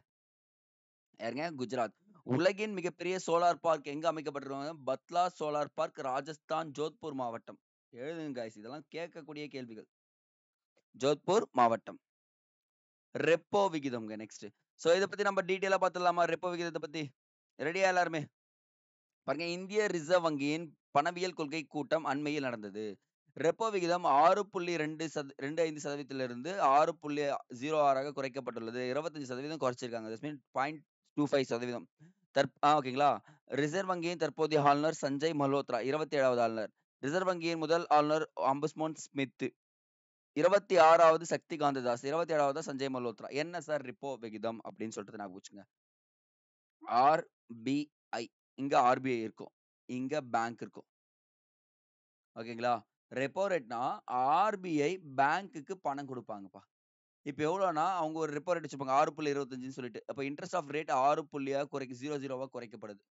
யாருங்க? குஜராத். உலகின் மிகப்பெரிய சோலார் பார்க் எங்க அமைக்கப்பட்டிருக்காங்க? பத்லா சோலார் பார்க், ராஜஸ்தான், ஜோத்பூர் மாவட்டம். எழுதுங்க காய்ஸ். இதெல்லாம் கேட்கக்கூடிய கேள்விகள். ஜோத்பூர் மாவட்டம். Repo விகிதம்ங்க next. சோ இத பத்தி நம்ம டீடைலா பார்த்துடலாமா? ரெப்போ விகிதத்த பத்தி. ரெடியா எல்லாருமே? பாருங்க இந்திய ரிசர்வ் வங்கியின் பணவியல் கொள்கை கூட்டம் அண்மையில் நடந்தது. ரெப்போ விகிதம் 6.25% 6.06ஆக குறைக்கப்பட்டுள்ளது. 25% குறைச்சிருக்காங்க. தட்ஸ் மீன் 0.25%. ஓகேங்களா? ரிசர்வ் வங்கியின் தற்போதைய ஆளுநர் சஞ்சய் மல்ஹோத்ரா 27வது ஆளுநர். ரிசர்வ் வங்கியின் முதல் ஆளுநர் அம்புஸ்மான் ஸ்மித். 26வது சக்தி காந்ததாஸ். 27வது சஞ்சய் மல்ஹோத்ரா. என்ன சார் ரெப்போ விகிதம் அப்படின்னு சொல்லிட்டு ஞாபகம் வச்சுங்க. ஆர்பிஐ. இங்க ஆர்பிஐ இருக்கும். இங்க பேங்க் இருக்கும். ஓகேங்களா? ரெப்போ ரேட்னா ஆர்பிஐ பேங்க்குக்கு பணம் குடுப்பாங்கப்பா. இப்ப எவ்வளோன்னா, அவங்க ஒரு ரெப்போ ரேட் வச்சிருப்பாங்க 6.25ன்னு சொல்லிட்டு. அப்ப இன்ட்ரெஸ்ட் ஆஃப் ரேட் 6 புள்ளியா 00வா குறைக்கப்படுது.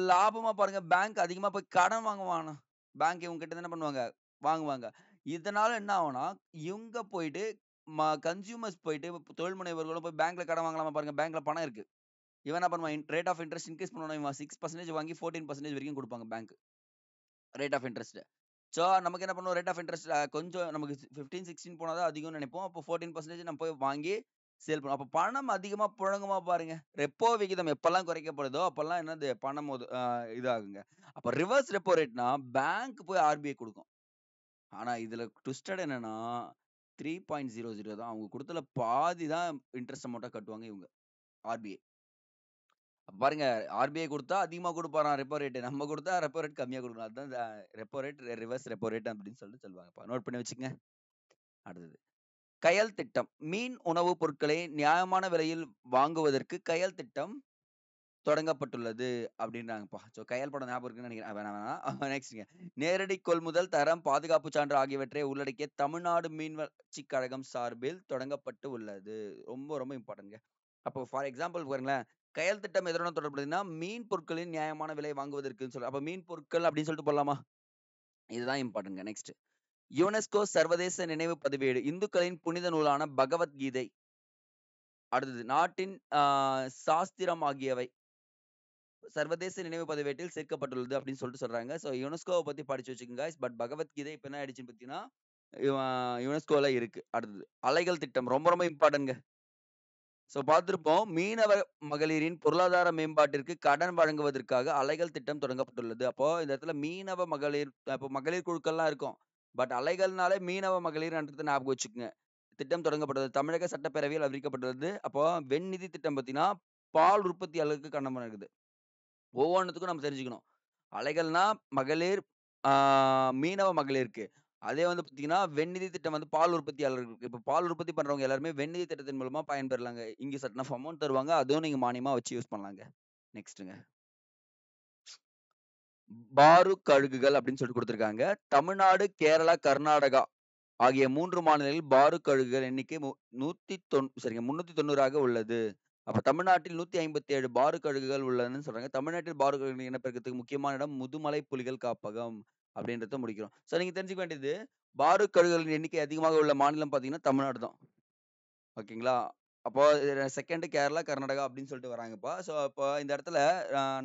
லாபமா பாருங்க பேங்க் அதிகமா போய் கடன் வாங்குவானா. பேங்க் இவங்க கிட்ட இருந்து என்ன பண்ணுவாங்க? வாங்குவாங்க. இதனால என்ன ஆகும்னா, இவங்க போயிட்டு கன்சியூமர்ஸ் போயிட்டு தொழில் முனைவோர்களும் போய் பேங்க்ல கடன் வாங்கலாமா பாருங்க. பேங்க்ல பணம் இருக்கு. இவன் என்ன பண்ணுவான்? ரேட் ஆஃப் இன்ட்ரெஸ்ட் இன்கிரீஸ் பண்ணுவானா, இவன் 6% வாங்கி 14% வரைக்கும் குடுப்பாங்க bank. Rate of interest. So, நமக்கு என்ன பண்ணுவோம்? ரேட் ஆஃப் இன்ட்ரெஸ்ட் கொஞ்சம் நமக்கு 15, 16 போனா தான் அதிகம்னு நெனைப்போம். அப்போ 14% நம்ம போய் வாங்கி சேல் பண்ணுவோம். அப்ப பணம் அதிகமா புழங்குமா பாருங்க. ரெப்போ விகிதம் எப்பல்லாம் குறைக்கப்படுதோ, அப்பல்லாம் என்னது பணம் இதாகுங்க. அப்ப ரிவர்ஸ் ரெப்போ ரேட்னா பேங்க் போய் ஆர்பிஐ குடுக்கும். ஆனா இதுல ட்விஸ்டட் என்னன்னா 3.00 தான். அவங்க குடுத்ததுல பாதி தான் இன்ட்ரெஸ்ட் அமௌண்ட்டா கட்டுவாங்க இவங்க. ஆர்பிஐ. பாருங்க ஆர்பிஐ குடுத்தா அதிகமா குடுப்பாராம் ரெப்போ ரேட். நம்ம குடுத்தா ரெப்போ ரேட் கம்மியா குடுக்கணும். அதான் repo rate, reverse repo rate அப்படின்னு சொல்லிட்டு சொல்லுவாங்கப்பா. நோட் பண்ணி வச்சுக்கங்க. அடுத்தது. கயல் திட்டம். மீன் உணவுப் பொருட்களை நியாயமான விலையில் வாங்குவதற்கு கயல் திட்டம் தொடங்கப்பட்டுள்ளது அப்படின்றாங்கப்பா. சோ கயல் படம் ஞாபகம் இருக்குன்னு நினைக்கிறேன். வேணாம் வேணாம். நெக்ஸ்ட்ங்க. நேரடி கொள்முதல், தரம், பாதுகாப்பு சான்று ஆகியவற்றை உள்ளடக்கிய தமிழ்நாடு மீன்வளர்ச்சிக் கழகம் சார்பில் தொடங்கப்பட்டு உள்ளது. ரொம்ப ரொம்ப இம்பார்ட்டன்ட்ங்க. அப்போ ஃபார் எக்ஸாம்பிள் பாருங்களேன். கயல் திட்டம் எதனுடன் தொடர்புடையதுன்னா, மீன் பொருட்களின் நியாயமான விலை வாங்குவதற்குன்னு சொல்லி. அப்ப மீன் பொருட்கள் அப்படின்னு சொல்லிட்டு போடலாமா? இதுதான் இம்பார்ட்டன்ட்ங்க. நெக்ஸ்ட். யுனெஸ்கோ சர்வதேச நினைவு பதிவேடு. இந்துக்களின் புனித நூலான பகவத்கீதை. அடுத்தது. நாட்டின் சாஸ்திரம் ஆகியவை சர்வதேச நினைவு பதிவேட்டில் சேர்க்கப்பட்டுள்ளது அப்படின்னு சொல்லிட்டு சொல்றாங்க. சோ யுனெஸ்கோவ பத்தி படிச்சு வச்சுக்கோங்க காய்ஸ். பட் பகவத்கீதை இப்ப என்ன ஆயிடுச்சுன்னு பார்த்தீங்கன்னா, யுனெஸ்கோல இருக்கு. அடுத்தது. அலைகள் திட்டம். ரொம்ப ரொம்ப இம்பார்ட்டன்ட்ங்க. சோ பார்த்திருப்போம். மீனவ மகளிரின் பொருளாதார மேம்பாட்டிற்கு கடன் வழங்குவதற்காக அலைகள் திட்டம் தொடங்கப்பட்டுள்ளது. அப்போ இந்த இடத்துல மீனவ மகளிர் அப்போ மகளிர் குழுக்கள்லாம் இருக்கும். பட் அலைகள்னாலே மீனவ மகளிர்ன்றத ஞாபகம் வச்சுக்கங்க. திட்டம் தொடங்கப்பட்டது. தமிழக சட்டப்பேரவையில் அறிவிக்கப்பட்டுள்ளது. அப்போ வெண்நிதி திட்டம் பார்த்தீங்கன்னா, பால் உற்பத்தியாளருக்கு கடன் வழங்குது. ஒவ்வொன்னுத்துக்கும் நம்ம தெரிஞ்சுக்கணும். அலைகள்னா மகளிர், ஆ மீனவ மகளிருக்கு. அதே வந்து பார்த்தீங்கன்னா, வெண்நிதி திட்டம் வந்து பால் உற்பத்தியாளர்களுக்கு. இப்ப பால் உற்பத்தி பண்றவங்க எல்லாருமே வெண்நிதி திட்டத்தின் மூலமா பயன்பெறலாங்க. இங்க சர்டன் ஆஃப் அமௌண்ட் தருவாங்க. அதுவும் நீங்க மானியமா வச்சு யூஸ் பண்ணலாங்க. நெக்ஸ்ட்டுங்க. பாரு கழுகுகள் அப்படின்னு சொல்லிட்டு குடுத்துருக்காங்க. தமிழ்நாடு, கேரளா, கர்நாடகா ஆகிய 3 மாநிலங்களில் பாரு கழுகுகள் எண்ணிக்கை 390 உள்ளது. அப்ப தமிழ்நாட்டில் 157 பாரு கழுகுகள் உள்ளதுன்னு சொல்றாங்க. தமிழ்நாட்டில் பாரு கழுகுகள் இனப்பெருக்கத்துக்கு முக்கியமான இடம் முதுமலை புலிகள் காப்பகம் அப்படின்றத முடிக்கிறோம். சோ நீங்க தெரிஞ்சுக்க வேண்டியது, பாரு கழுகுகளின் எண்ணிக்கை அதிகமாக உள்ள மாநிலம் பார்த்தீங்கன்னா, தமிழ்நாடு தான். ஓகேங்களா? அப்போ 2ண்டு கேரளா, கர்நாடகா அப்படின்னு சொல்லிட்டு வராங்கப்பா. சோ அப்போ இந்த இடத்துல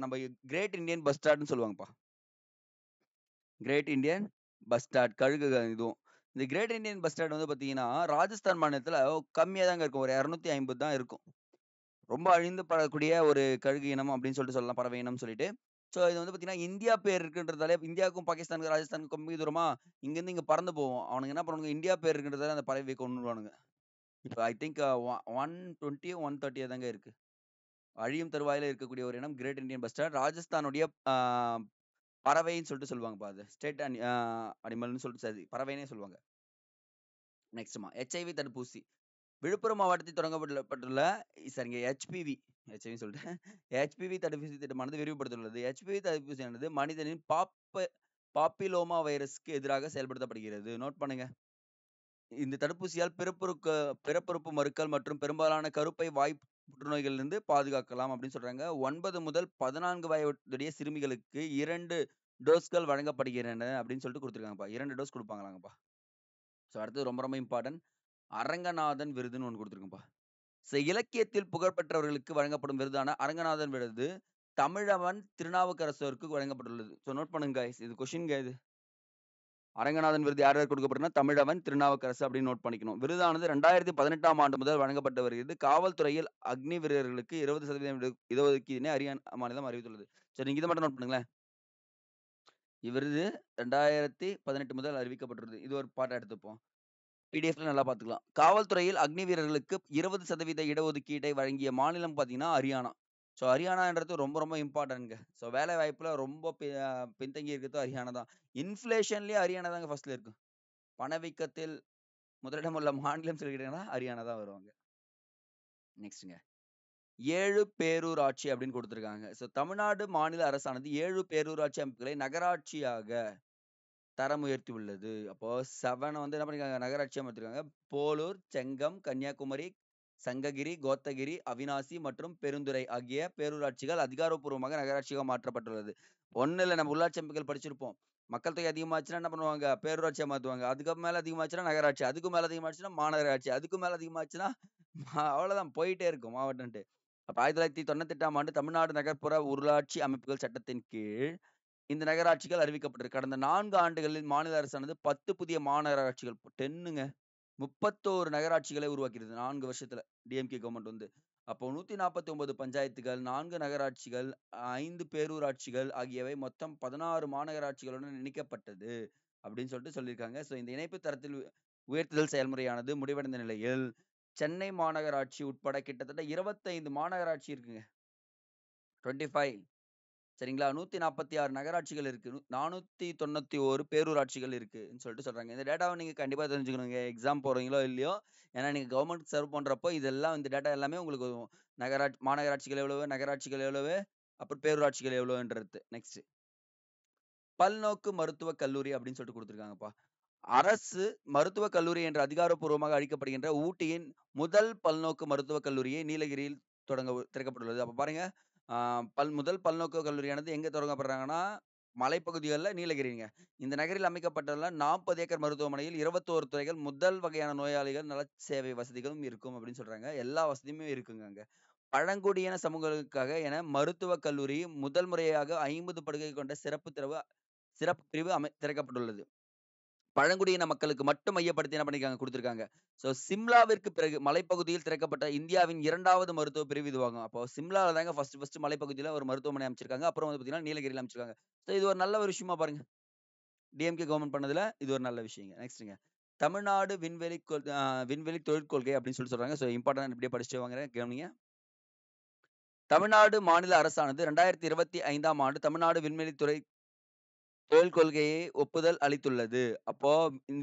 நம்ம great Indian பஸ்டார்ட்ன்னு சொல்லுவாங்கப்பா. Great Indian bustard கழுகுகள் இதுவும். இந்த கிரேட் இண்டியன் பஸ்டார்ட் வந்து பார்த்தீங்கன்னா, ராஜஸ்தான் மாநிலத்தில கம்மியா தாங்க இருக்கும். ஒரு 250 தான் இருக்கும். ரொம்ப அழிந்து படக்கூடிய ஒரு கழுகு இனம் அப்படின்னு சொல்லிட்டு சொல்லலாம். பறவை இனம்னு சொல்லிட்டு. ஸோ இது வந்து பார்த்தீங்கன்னா, இந்தியா பேர் இருக்குன்றதாலே இந்தியாவுக்கும், பாகிஸ்தானுக்கும், ராஜஸ்தானுக்கும் கம்மி தூரமா இங்கேருந்து இங்க பறந்து போவும். அவனுங்க என்ன பண்ணுவானுங்க, இந்தியா பேர் இருக்குன்றதால அந்த பறவைய கொன்னுடுவானுங்க. இப்ப ஐ திங்க் 120 130 தாங்க இருக்கு. அழியும் தருவாயில இருக்கக்கூடிய ஒரு இனம் கிரேட் இண்டியன் பஸ்டார்ட். ராஜஸ்தானுடைய பறவைன்னு சொல்லிட்டு சொல்லுவாங்கப்பா அது. ஸ்டேட் அனிமல்ன்னு சொல்லிட்டு சரி பறவைன்னே சொல்லுவாங்க. நெக்ஸ்ட்மா HIV தடுப்பூசி. விழுப்புரம் மாவட்டத்தில் தொடங்கப்பட்டுள்ள சரிங்க ஹெச்பிவி சொல்லிட்டேன். ஹெச்பிவி தடுப்பூசி திட்டமானது விரிவுபடுத்தப்பட்டுள்ளது. ஹெச்பிவி தடுப்பூசியானது மனிதனின் பாப்பிலோமா வைரஸ்க்கு எதிராக செயல்படுத்தப்படுகிறது. நோட் பண்ணுங்க. இந்த தடுப்பூசியால் பிறப்புறுப்பு மருக்கள் மற்றும் பெரும்பாலான கருப்பை வாய் புற்றுநோய்களிலிருந்து பாதுகாக்கலாம் அப்படின்னு சொல்றாங்க. 9 முதல் 14 வயதுடைய சிறுமிகளுக்கு 2 டோஸ்கள் வழங்கப்படுகின்றன அப்படின்னு சொல்லிட்டு குடுத்துருக்காங்கப்பா. 2 டோஸ் குடுப்பாங்களாங்கப்பா. ஸோ அடுத்தது ரொம்ப ரொம்ப இம்பார்ட்டன்ட். அரங்கநாதன் விருதுன்னு ஒண்ணு குடுத்துருக்கும்பா. இலக்கியத்தில் புகழ்பெற்றவர்களுக்கு வழங்கப்படும் விருதான அரங்கநாதன் விருது தமிழவன் திருநாவுக்கரசருக்கு வழங்கப்பட்டுள்ளது. ஸோ நோட் பண்ணுங்க guys. இது கொஸ்டின்ங்க இது. அரங்கநாதன் விருது யார் யாருக்கு கொடுக்கப்படுதுன்னா, தமிழவன் திருநாவுக்கரசு அப்படின்னு நோட் பண்ணிக்கணும். விருதானது 2018ஆம் ஆண்டு முதல் வழங்கப்பட்டு வருகிறது. காவல்துறையில் அக்னி வீரர்களுக்கு 20% இடஒதுக்கீடினை ஹரியானா மாநிலம் அறிவித்துள்ளது. சரி நீங்க இத மட்டும் நோட் பண்ணுங்களேன். இவ்விருது 2018 முதல் அறிவிக்கப்பட்டுள்ளது. இது ஒரு பார்ட்டா எடுத்துப்போம். பிடிஎஃப்ல நல்லா பார்த்துக்கலாம். காவல்துறையில் அக்னி வீரர்களுக்கு 20% இடஒதுக்கீட்டை வழங்கிய மாநிலம் பார்த்தீங்கன்னா, ஹரியானா. ஸோ ஹரியானான்றது ரொம்ப ரொம்ப இம்பார்ட்டன்ட்ங்க. ஸோ வேலை வாய்ப்புல ரொம்ப பின்தங்கி இருக்கிறது ஹரியானா தான். இன்ஃப்ளேஷன்லயே ஹரியானா தாங்க ஃபர்ஸ்ட்ல இருக்கு. பணவீக்கத்தில் முதலிடம் உள்ள மாநிலம் சொல்லிக்கிட்டீங்கன்னா, ஹரியானா தான் வருவாங்க. நெக்ஸ்ட்ங்க. 7 பேரூராட்சி அப்படின்னு குடுத்துருக்காங்க. ஸோ தமிழ்நாடு மாநில அரசானது 7 பேரூராட்சி அமைப்புகளை நகராட்சியாக தரம் உயர்த்தி உள்ளது. அப்போ 7 வந்து என்ன பண்ணிருக்காங்க, நகராட்சியா மாத்திருக்காங்க. போலூர், செங்கம், கன்னியாகுமரி, சங்ககிரி, கோத்தகிரி, அவினாசி மற்றும் பெருந்துறை ஆகிய பேரூராட்சிகள் அதிகாரப்பூர்வமாக நகராட்சியாக மாற்றப்பட்டுள்ளது. ஒண்ணு இல்ல, நம்ம உள்ளாட்சி அமைப்புகள் படிச்சிருப்போம். மக்கள் தொகை அதிகமாச்சுன்னா என்ன பண்ணுவாங்க, பேரூராட்சியா மாத்துவாங்க. அதுக்கு மேல அதிகமாச்சுன்னா நகராட்சி, அதுக்கு மேல அதிகமாச்சுன்னா மாநகராட்சி, அதுக்கு மேல அதிகமாச்சுன்னா அவ்வளவுதான், போயிட்டே இருக்கும் மாவட்டம்ட்டு. அப்ப 1998ஆம் ஆண்டு தமிழ்நாடு நகர்ப்புற உள்ளாட்சி அமைப்புகள் சட்டத்தின் கீழ் இந்த நகராட்சிகள் அறிவிக்கப்பட்டிருக்கு. கடந்த 4 ஆண்டுகளில் மாநில அரசானது 10 புதிய மாநகராட்சிகள் 10ங்க 31 நகராட்சிகளை உருவாக்கியிருக்கு 4 வருஷத்துல. டிஎம்கே கவர்மெண்ட் வந்து. அப்போ 149 பஞ்சாயத்துகள், 4 நகராட்சிகள், 5 பேரூராட்சிகள் ஆகியவை மொத்தம் 16 மாநகராட்சிகளுடன் இணைக்கப்பட்டது அப்படின்னு சொல்லிட்டு சொல்லியிருக்காங்க. ஸோ இந்த இணைப்பு தரத்தில் உயர்த்துதல் செயல்முறையானது முடிவடைந்த நிலையில் சென்னை மாநகராட்சி உட்பட கிட்டத்தட்ட 25 மாநகராட்சி இருக்குங்க. 25 சரிங்களா? 146 நகராட்சிகள் இருக்கு. 491 பேரூராட்சிகள் இருக்குன்னு சொல்லிட்டு சொல்றாங்க. இந்த டேட்டாவை நீங்க கண்டிப்பா தெரிஞ்சுக்கணுங்க. எக்ஸாம் போறீங்களோ இல்லையோ, ஏன்னா நீங்க கவர்மெண்ட் சர்வ் பண்றப்போ இதெல்லாம் இந்த டேட்டா எல்லாமே உங்களுக்கு வரும். மாநகராட்சிகள் எவ்வளவு, நகராட்சிகள் எவ்வளவு, அப்புறம் பேரூராட்சிகள் எவ்வளவுன்றது. நெக்ஸ்ட் பல்நோக்கு மருத்துவக் கல்லூரி அப்படின்னு சொல்லிட்டு கொடுத்துருக்காங்கப்பா. அரசு மருத்துவக் கல்லூரி என்று அதிகாரப்பூர்வமாக அழைக்கப்படுகின்ற ஊட்டியின் முதல் பல்நோக்கு மருத்துவக் கல்லூரியை நீலகிரியில் திறக்கப்பட்டுள்ளது. அப்ப பாருங்க, முதல் பல்நோக்கு கல்லூரியானது எங்க தொடங்கப்படுறாங்கன்னா, மலைப்பகுதிகள்ல நீலகிரிங்க. இந்த நகரில் அமைக்கப்பட்டுள்ள 40 ஏக்கர் மருத்துவமனையில் 21 துறைகள், முதல் வகையான நோயாளிகள் நல சேவை வசதிகளும் இருக்கும் அப்படின்னு சொல்றாங்க. எல்லா வசதியுமே இருக்குங்க அங்க. பழங்குடியின சமூகங்களுக்காக என மருத்துவக் கல்லூரி முதல் முறையாக 50 படுக்கை கொண்ட சிறப்பு பிரிவு திறக்கப்பட்டுள்ளது. பழங்குடியின மக்களுக்கு மட்டும் மையப்படுத்தி என்ன பண்ணிருக்காங்க, குடுத்திருக்காங்க. ஸோ சிம்லாவிற்கு பிறகு மலைப்பகுதியில் திறக்கப்பட்ட இந்தியாவின் 2வது மருத்துவ பிரிவு இதுவாகும். அப்போ சிம்லால தாங்க ஃபர்ஸ்ட் மலைப்பகுதியில ஒரு மருத்துவமனை அமைச்சிருக்காங்க. அப்புறம் வந்து பார்த்தீங்கன்னா, நீலகிரியில அமைச்சிருக்காங்க. ஸோ இது ஒரு நல்ல ஒரு விஷயமா பாருங்க. டிஎம்கே கவர்மெண்ட் பண்ணதுல இது ஒரு நல்ல விஷயங்க. நெக்ஸ்ட்ங்க. தமிழ்நாடு விண்வெளி தொழில் கொள்கை அப்படின்னு சொல்றாங்க. ஸோ இம்பார்ட்டன்ட் இப்படியே படிச்சுட்டு வாங்க, கவனிங்க. தமிழ்நாடு மாநில அரசானது 2025ஆம் ஆண்டு தமிழ்நாடு விண்வெளித்துறை தொழில் கொள்கையை ஒப்புதல் அளித்துள்ளது. அப்போ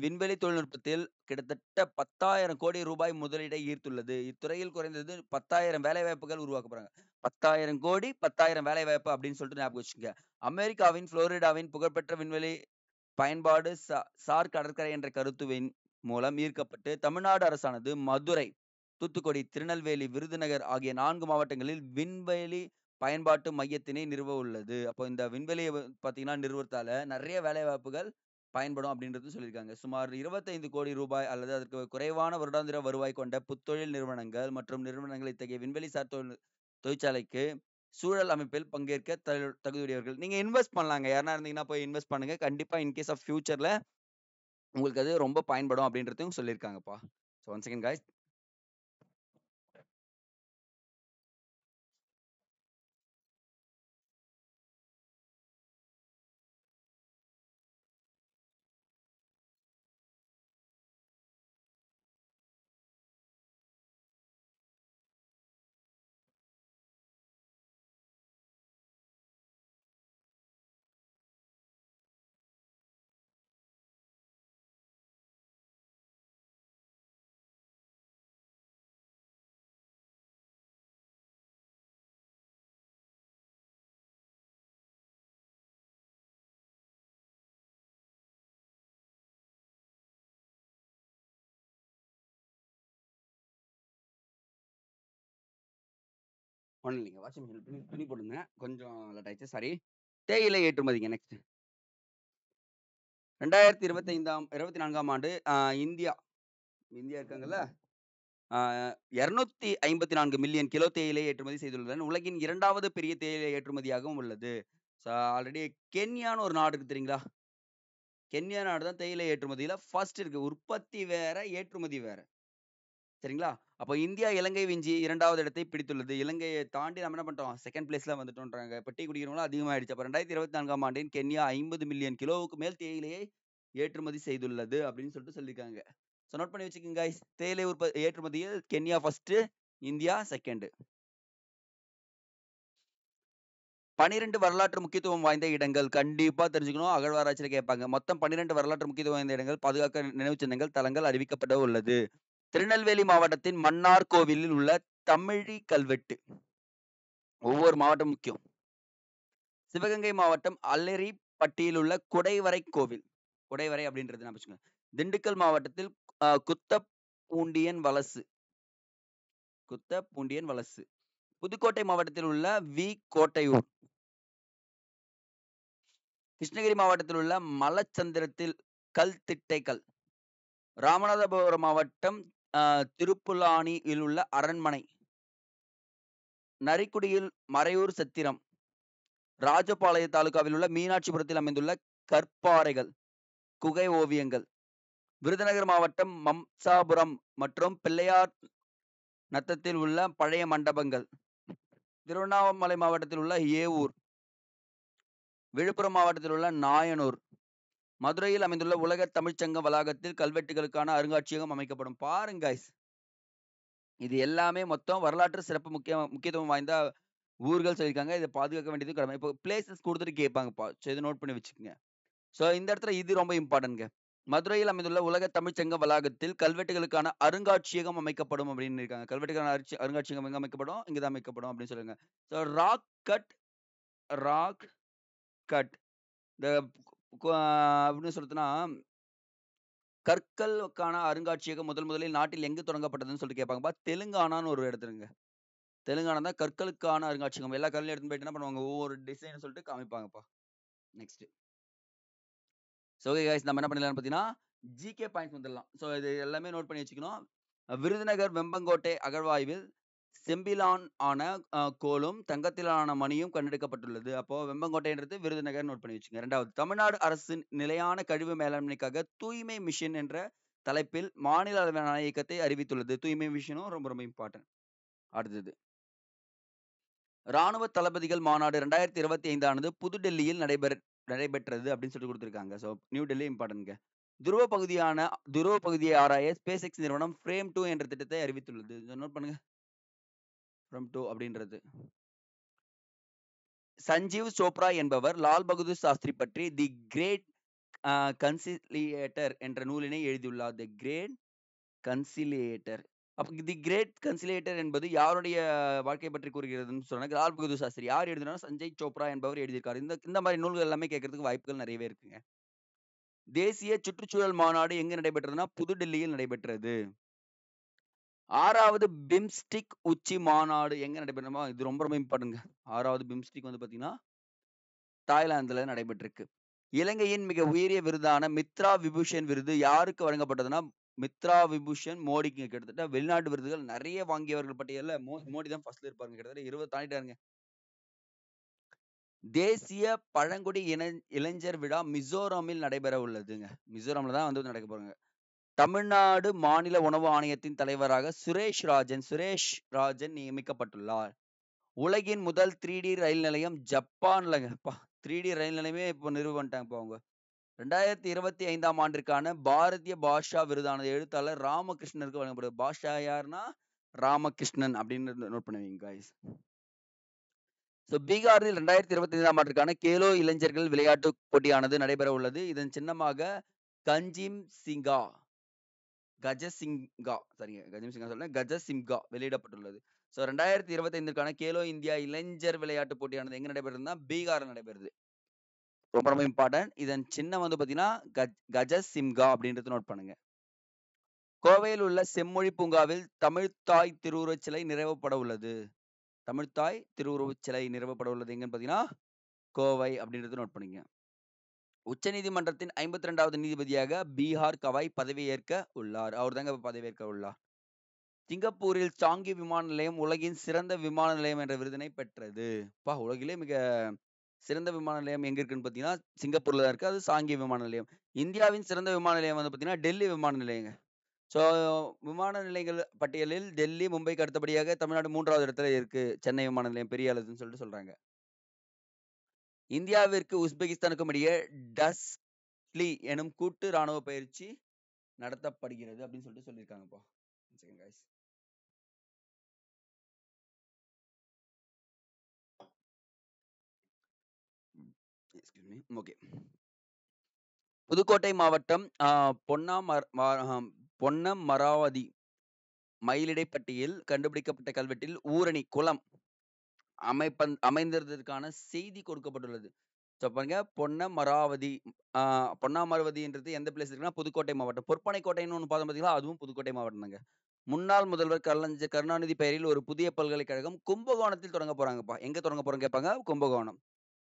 விண்வெளி தொழில்நுட்பத்தில் கிட்டத்தட்ட 10,000 கோடி ரூபாய் முதலீடை ஈர்த்துள்ளது. இத்துறையில் குறைந்தது 10,000 வேலைவாய்ப்புகள் உருவாக்கப்படுறாங்க. 10,000 கோடி, 10,000 வேலைவாய்ப்பு அப்படின்னு சொல்லிட்டு ஞாபகம் வச்சுக்கங்க. அமெரிக்காவின் புளோரிடாவின் புகழ்பெற்ற விண்வெளி பயன்பாடு சார் கடற்கரை என்ற கருத்துவின் மூலம் ஈர்க்கப்பட்டு தமிழ்நாடு அரசானது மதுரை, தூத்துக்குடி, திருநெல்வேலி, விருதுநகர் ஆகிய 4 மாவட்டங்களில் விண்வெளி பயன்பாட்டு மையத்தினை நிறுவ உள்ளது. அப்போ இந்த விண்வெளிய பார்த்தீங்கன்னா நிறுவறதால நிறைய வேலைவாய்ப்புகள் பயன்படும் அப்படின்றது சொல்லியிருக்காங்க. சுமார் 25 கோடி ரூபாய் அல்லது அதற்கு குறைவான வருடாந்திர வருவாய் கொண்ட புத்தொழில் நிறுவனங்கள் மற்றும் நிறுவனங்கள் இத்தகைய விண்வெளிசார் தொழிற்சாலைக்கு சூழல் அமைப்பில் பங்கேற்க தகுதியுடையவர்கள். நீங்க இன்வெஸ்ட் பண்ணலாங்க. யாருனா இருந்தீங்கன்னா போய் இன்வெஸ்ட் பண்ணுங்க. கண்டிப்பா இன் கேஸ் ஆஃப் ஃபியூச்சர்ல உங்களுக்கு அது ரொம்ப பயன்படும் அப்படின்றதையும் சொல்லியிருக்காங்கப்பா. So once again guys. ஒன்றும் இல்லைங்க. வாஷிங் மிஷின் துணி போடுங்க. கொஞ்சம் லேட் ஆயிடுச்சு, சாரி. தேயிலை ஏற்றுமதிங்க. நெக்ஸ்ட் 2024ஆம் ஆண்டு இந்தியா இருக்காங்கல்ல, 254 மில்லியன் கிலோ தேயிலை ஏற்றுமதி செய்துள்ளதுடன் உலகின் 2வது பெரிய தேயிலை ஏற்றுமதியாகவும் உள்ளது. ஆல்ரெடி கென்யான்னு ஒரு நாடு இருக்கு தெரியுங்களா? கென்யா நாடு தான் தேயிலை ஏற்றுமதியில ஃபர்ஸ்ட் இருக்கு. உற்பத்தி வேற, ஏற்றுமதி வேற. சரிங்களா? அப்போ இந்தியா இலங்கை விஞ்சி 2வது இடத்தை பிடித்துள்ளது. இலங்கையை தாண்டி நம்ம என்ன பண்ணிட்டோம், 2ண்ட் பிளேஸ்ல வந்துட்டோம்ன்றாங்க. இப்ப டீ குடிக்கிறவங்களும் அதிகமாயிடுச்சு. அப்ப 2024ஆம் ஆண்டின் கென்யா 50 மில்லியன் கிலோவுக்கு மேல் தேயிலையை ஏற்றுமதி செய்துள்ளது அப்படின்னு சொல்லிட்டு சொல்லியிருக்காங்க. ஸோ நோட் பண்ணி வச்சுக்கோங்க கைஸ். தேயிலை ஏற்றுமதியில் கென்யா ஃபர்ஸ்ட், இந்தியா 2nd. 12 வரலாற்று முக்கியத்துவம் வாய்ந்த இடங்கள் கண்டிப்பா தெரிஞ்சுக்கணும். அகழ்வாராய்ச்சியில கேட்பாங்க. மொத்தம் 12 வரலாற்று முக்கியத்துவம் வாய்ந்த இடங்கள், பாதுகாக்க நினைவுச் சின்னங்கள், தலங்கள் அறிவிக்கப்பட உள்ளது. திருநெல்வேலி மாவட்டத்தின் மன்னார் கோவிலில் உள்ள தமிழி கல்வெட்டு. ஒவ்வொரு மாவட்டம் முக்கியம். சிவகங்கை மாவட்டம் அல்லேரிப்பட்டியில் உள்ள குடைவரை கோவில். குடைவரை அப்படின்றது நான் வச்சுக்கோங்க. திண்டுக்கல் மாவட்டத்தில் குத்தப்பூண்டியன் வலசு. புதுக்கோட்டை மாவட்டத்தில் உள்ள வி கோட்டையூர். கிருஷ்ணகிரி மாவட்டத்தில் உள்ள மலச்சந்திரத்தில் கல்திட்டைக்கல். ராமநாதபுரம் மாவட்டம் திருப்புலானியில் உள்ள அரண்மனை. நரிக்குடியில் மறையூர் சத்திரம். ராஜபாளைய தாலுகாவில் உள்ள மீனாட்சிபுரத்தில் அமைந்துள்ள கற்பாறைகள், குகை ஓவியங்கள். விருதுநகர் மாவட்டம் மம்சாபுரம் மற்றும் பிள்ளையார் நத்தத்தில் உள்ள பழைய மண்டபங்கள். திருவண்ணாமலை மாவட்டத்தில் உள்ள ஏவூர். விழுப்புரம் மாவட்டத்தில் உள்ள நாயனூர். மதுரையில் அமைந்துள்ள உலக தமிழ்ச்சங்க வளாகத்தில் கல்வெட்டுகளுக்கான அருங்காட்சியகம் அமைக்கப்படும். பாருங்க guys, இது எல்லாமே மொத்தம் வரலாற்று சிறப்பு முக்கியத்துவம் வாய்ந்த ஊர்கள் சொல்லியிருக்காங்க. இதை பாதுகாக்க வேண்டியது கடமை. இப்போ பிளேசஸ் கொடுத்துட்டு கேட்பாங்கப்பா, இதை நோட் பண்ணி வச்சுக்கோங்க. ஸோ இந்த இடத்துல இது ரொம்ப இம்பார்ட்டன்ட்ங்க. மதுரையில் அமைந்துள்ள உலக தமிழ்ச்சங்க வளாகத்தில் கல்வெட்டுகளுக்கான அருங்காட்சியகம் அமைக்கப்படும் அப்படின்னு இருக்காங்க. கல்வெட்டுக்கான அருங்காட்சியகம் எங்க அமைக்கப்படும்? இங்கதான் அமைக்கப்படும் அப்படின்னு சொல்லுங்க. ஸோ ராக் கட் இந்த அப்படின்னு சொல்றதுன்னா, கற்களுக்கான அருங்காட்சியகம் முதலில் நாட்டில் எங்கு தொடங்கப்பட்டதுன்னு சொல்லிட்டு கேட்பாங்கப்பா. தெலுங்கானான்னு ஒரு இடத்துலங்க. தெலுங்கானா தான் கற்களுக்கான அருங்காட்சியகம். எல்லா கல்லையும் எடுத்து போயிட்டு என்ன பண்ணுவாங்க, ஒவ்வொரு டிசைன் சொல்லிட்டு காமிப்பாங்கப்பா. நெக்ஸ்ட் ஸோ கைஸ், நம்ம என்ன பண்ணலாம் பார்த்தீங்கன்னா ஜிகே பாயிண்ட்ஸ் வந்துடலாம். ஸோ இது எல்லாமே நோட் பண்ணி வச்சுக்கணும். விருதுநகர் வெம்பங்கோட்டை அகழ்வாய்வில் செம்பிலான் ஆன கோலும் தங்கத்திலான மணியும் கண்டெடுக்கப்பட்டுள்ளது. அப்போ வெம்பங்கோட்டைன்றது விருதுநகர் நோட் பண்ணி வச்சுங்க. ரெண்டாவது, தமிழ்நாடு அரசின் நிலையான கழிவு மேலாண்மைக்காக தூய்மை மிஷன் என்ற தலைப்பில் மாநில அளவிலான இயக்கத்தை அறிவித்துள்ளது. தூய்மை மிஷனும் ரொம்ப ரொம்ப இம்பார்ட்டன்ட். அடுத்தது, ராணுவ தளபதிகள் மாநாடு 2025 ஆனது புதுடெல்லியில் நடைபெற்றது அப்படின்னு சொல்லி கொடுத்துருக்காங்க. ஸோ நியூ டெல்லி இம்பார்ட்டன்ட்ங்க. துருவ பகுதியை ஆராய ஸ்பேஸ் எக்ஸ் நிறுவனம் ஃப்ரேம் 2 என்ற திட்டத்தை அறிவித்துள்ளது. நோட் பண்ணுங்க, ஃப்ரேம் 2 அப்படின்றது. சஞ்சீவ் சோப்ரா என்பவர் லால் பகதூர் சாஸ்திரி பற்றி தி கிரேட் கன்சிலியேட்டர் என்ற நூலினை எழுதியுள்ளார். தி கிரேட் கன்சிலியேட்டர். அப்ப தி கிரேட் கன்சிலியேட்டர் என்பது யாருடைய வாழ்க்கை பற்றி கூறுகிறதுன்னு சொன்னாங்க. லால் பகதூர் சாஸ்திரி. யார் எழுதினா? சஞ்சய் சோப்ரா என்பவர் எழுதியிருக்காரு. இந்த மாதிரி நூல்கள் எல்லாமே கேட்கறதுக்கு வாய்ப்புகள் நிறையவே இருக்குங்க. தேசிய சுற்றுச்சூழல் மாநாடு எங்க நடைபெற்றதுன்னா புதுடெல்லியில் நடைபெற்றது. 6வது பிம்ஸ்டிக் உச்சி மாநாடு எங்க நடைபெறணுமா? இது ரொம்ப ரொம்ப இம்பார்ட்டன்ட்ங்க. 6வது பிம்ஸ்டிக் வந்து பாத்தீங்கன்னா தாய்லாந்துல நடைபெற்றிருக்கு. இலங்கையின் மிக உயரிய விருதான மித்ரா விபூஷன் விருது யாருக்கு வழங்கப்பட்டதுன்னா மித்ரா விபூஷன் மோடிக்கு. கிட்டத்தட்ட வெளிநாட்டு விருதுகள் நிறைய வாங்கியவர்கள் பட்டியல்ல மோடி தான் ஃபர்ஸ்ட்ல இருப்பாருங்க. கிட்டத்தட்ட 20 தாண்டிட்டாருங்க. தேசிய பழங்குடி இளைஞர் விழா மிசோரமில் நடைபெற உள்ளதுங்க. மிசோரம்ல தான் வந்து நடக்க போறாங்க. தமிழ்நாடு மாநில உணவு ஆணையத்தின் தலைவராக சுரேஷ் ராஜன் நியமிக்கப்பட்டுள்ளார். உலகின் முதல் 3D ரயில் நிலையம் ஜப்பான்லங்க. 3D ரயில் நிலையமே இப்போ நிறுவன்ட்டாங்க அவங்க. 2025 ஆண்டிற்கான பாரதிய பாஷா விருதானது எழுத்தாளர் ராமகிருஷ்ணனுக்கு வழங்கப்படுது. பாஷா யாருன்னா ராமகிருஷ்ணன் அப்படின்னு நோட் பண்ணுவீங்க guys. ஸோ பீகாரில் 2025 ஆண்டிற்கான கேலோ இளைஞர்கள் விளையாட்டு போட்டியானது நடைபெற உள்ளது. இதன் சின்னமாக கஜசிம்கா வெளியிடப்பட்டுள்ளது. ஸோ 2025க்கான கேலோ இந்தியா இளைஞர் விளையாட்டு போட்டியானது எங்க நடைபெறுதுன்னா பீகார்ல நடைபெறுது. ரொம்ப ரொம்ப இம்பார்ட்டன்ட். இதன் சின்னம் வந்து பாத்தீங்கன்னா கஜசிம்கா அப்படின்றது நோட் பண்ணுங்க. கோவையில் உள்ள செம்மொழி பூங்காவில் தமிழ்த்தாய் திருவுருவச் சிலை நிறுவப்பட உள்ளது. தமிழ்த்தாய் திருவுருவச் சிலை நிறுவப்பட உள்ளது எங்கன்னு பாத்தீங்கன்னா கோவை அப்படின்றது நோட் பண்ணுங்க. உச்ச நீதிமன்றத்தின் 52வது நீதிபதியாக பீகார் கவாய் பதவியேற்க உள்ளார். அவர் தாங்க பதவியேற்க உள்ளார். சிங்கப்பூரில் சாங்கி விமான நிலையம் உலகின் சிறந்த விமான நிலையம் என்ற விருதினை பெற்றது. உலகிலே மிக சிறந்த விமான நிலையம் எங்க இருக்குன்னு பாத்தீங்கன்னா சிங்கப்பூர்ல தான் இருக்கு. அது சாங்கி விமான நிலையம். இந்தியாவின் சிறந்த விமான நிலையம் வந்து பாத்தீங்கன்னா டெல்லி விமான நிலையங்க. ஸோ விமான நிலையங்கள் பட்டியலில் டெல்லி, மும்பைக்கு அடுத்தபடியாக தமிழ்நாடு 3வது இடத்துல இருக்கு. சென்னை விமான நிலையம் பெரிய அளவுன்னு சொல்லிட்டு சொல்றாங்க. இந்தியாவிற்கு உஸ்பெகிஸ்தானுக்கும் இடையே டஸ்லி எனும் கூட்டு ராணுவ பயிற்சி நடத்தப்படுகிறது அப்படின்னு சொல்லிட்டு சொல்லியிருக்காங்கப்பா. ஓகே. புதுக்கோட்டை மாவட்டம் பொன்னமராவதி மயிலிடைப்பட்டியில் கண்டுபிடிக்கப்பட்ட கல்வெட்டில் ஊரணி குளம் அமைந்திருந்ததற்கான செய்தி கொடுக்கப்பட்டுள்ளது. ஸோ பாருங்க, பொன்னமராவதி. பொன்னமராவதின்றது எந்த பிளேஸ் இருக்குன்னா புதுக்கோட்டை மாவட்டம். பொற்பனைக்கோட்டைன்னு ஒண்ணு பார்த்தோம் பார்த்தீங்களா? அதுவும் புதுக்கோட்டை மாவட்டம் தாங்க. முன்னாள் முதல்வர் கலைஞர் கருணாநிதி பெயரில் ஒரு புதிய பல்கலைக்கழகம் கும்பகோணத்தில் தொடங்க போறாங்கப்பா. எங்க தொடங்க போறோம்னு கேட்பாங்க. கும்பகோணம்.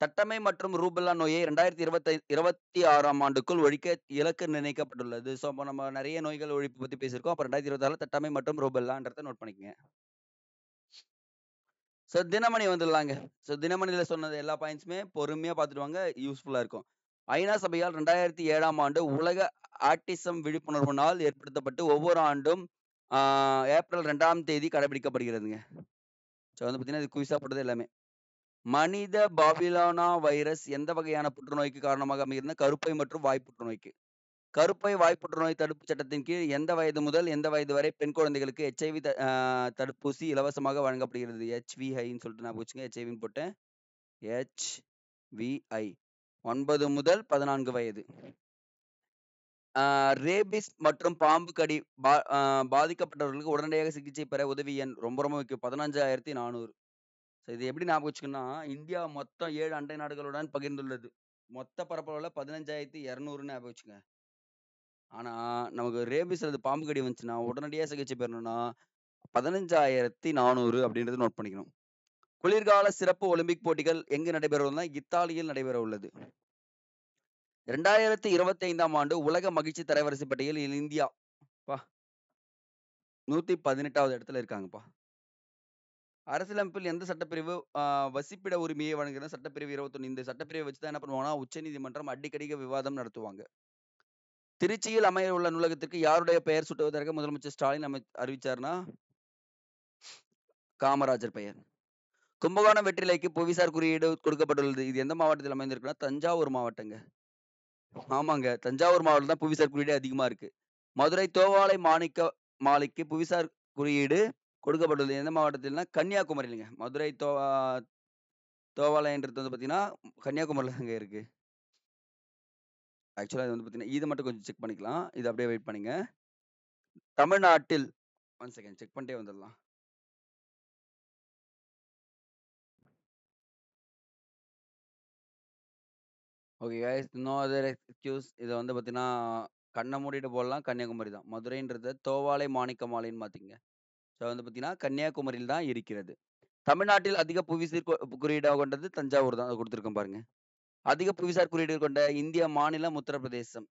தட்டம்மை மற்றும் ரூபெல்லா நோயை 2026ஆம் ஆண்டுக்குள் ஒழிக்க இலக்கு நிர்ணயிக்கப்பட்டுள்ளது. ஸோ அப்போ நம்ம நிறைய நோய்கள் ஒழிப்பு பத்தி பேசியிருக்கோம். அப்ப 2026ல தட்டம்மை மற்றும் ரூபெல்லான்றத நோட் பண்ணிக்கங்க. ஸோ தினமணி வந்துடலாங்க. ஸோ தினமணியில சொன்னது எல்லா பாயிண்ட்ஸுமே பொறுமையா பார்த்துட்டு வாங்க. யூஸ்ஃபுல்லா இருக்கும். ஐநா சபையால் 2007ஆம் ஆண்டு உலக ஆட்டிசம் விழிப்புணர்வு நாள் ஏற்படுத்தப்பட்டு ஒவ்வொரு ஆண்டும் ஏப்ரல் 2ஆம் தேதி கடைபிடிக்கப்படுகிறதுங்க. ஸோ வந்து பார்த்தீங்கன்னா, இது குயிஸா போட்டது எல்லாமே. மனித பாபிலோனா வைரஸ் எந்த வகையான புற்றுநோய்க்கு காரணமாக அமைகிறதுனா, கருப்பை மற்றும் வாய் புற்றுநோய்க்கு. கருப்பை வாய் புற்றுநோய் தடுப்பு சட்டத்தின் கீழ் எந்த வயது முதல் எந்த வயது வரை பெண் குழந்தைகளுக்கு HIV தடுப்பூசி இலவசமாக வழங்கப்படுகிறது? HVIன்னு சொல்லிட்டு நான் வச்சுங்க. HIVன்னு போட்டேன். HVI 9 முதல் 14 வயது. ரேபிஸ் மற்றும் பாம்பு கடி பாதிக்கப்பட்டவர்களுக்கு உடனடியாக சிகிச்சை பெற உதவி எண் ரொம்ப ரொம்ப முக்கியம். 15,400. ஸோ இது எப்படி ஞாபகம் வச்சுக்கணும்னா, இந்தியா மொத்தம் 7 அண்டை நாடுகளுடன் பகிர்ந்துள்ளது. மொத்த பரப்பளவுல 15,200ன்னு ஞாபகம் வச்சுங்க. ஆனா, நமக்கு ரேபிஸ் அல்லது பாம்பு கடி வந்துச்சுன்னா, உடனடியா சிகிச்சை பெறணும்னா 15,400 அப்படின்றத நோட் பண்ணிக்கணும். குளிர்கால சிறப்பு ஒலிம்பிக் போட்டிகள் எங்கு நடைபெற உள்ளதுன்னா, இத்தாலியில் நடைபெற உள்ளது. 2025ஆம் ஆண்டு உலக மகிழ்ச்சி தரவரிசை பட்டியலில் இந்தியா 118வது இடத்துல இருக்காங்கப்பா. அரசியலமைப்பில் எந்த சட்டப்பிரிவு வசிப்பிட உரிமையை வழங்குகிறது? சட்டப்பிரிவு 21. இந்த சட்டப்பிரிவை வச்சு தான் என்ன பண்ணுவாங்கன்னா, உச்சநீதிமன்றம் அடிக்கடி விவாதம் நடத்துவாங்க. திருச்சியில் அமைய உள்ள நூலகத்திற்கு யாருடைய பெயர் சூட்டுவதற்கு முதலமைச்சர் ஸ்டாலின் அறிவிச்சார்னா, காமராஜர் பெயர். கும்பகோணம் வெற்றிலைக்கு புவிசார் குறியீடு கொடுக்கப்பட்டுள்ளது. இது எந்த மாவட்டத்தில் அமைந்திருக்குன்னா, தஞ்சாவூர் மாவட்டங்க. ஆமாங்க, தஞ்சாவூர் மாவட்டம் தான் புவிசார் குறியீடு அதிகமா இருக்கு. மதுரை தோவாளை மாணிக்க மாலைக்கு புவிசார் குறியீடு கொடுக்கப்பட்டுள்ளது. எந்த மாவட்டத்தில்னா, கன்னியாகுமரியிலங்க. மதுரை தோவாளைன்றது வந்து பார்த்தீங்கன்னா, கன்னியாகுமரியில தாங்க இருக்கு. ஆக்சுவலா இது வந்து பார்த்தீங்கன்னா, இது மட்டும் கொஞ்சம் செக் பண்ணிக்கலாம். இது அப்படியே வெயிட் பண்ணுங்க. தமிழ்நாட்டில் 1 செகண்ட் செக் பண்ணிட்டே வந்துடலாம். Okay guys, no other excuse. இதை வந்து பார்த்தீங்கன்னா, கண்ணை மூடிட்டு போடலாம். கன்னியாகுமரி தான். மதுரைன்றது தோவாளை மாணிக்க மாலைன்னு மாத்திங்க. ஸோ வந்து பார்த்தீங்கன்னா, கன்னியாகுமரியில் தான் இருக்கிறது. தமிழ்நாட்டில் அதிக புவிசார் குறியீடாக கொண்டது தஞ்சாவூர் தான். கொடுத்துருக்கோம் பாருங்க. அதிக புவிசார் குறியீடு கொண்ட இந்திய மாநிலம் உத்தரப்பிரதேசம்.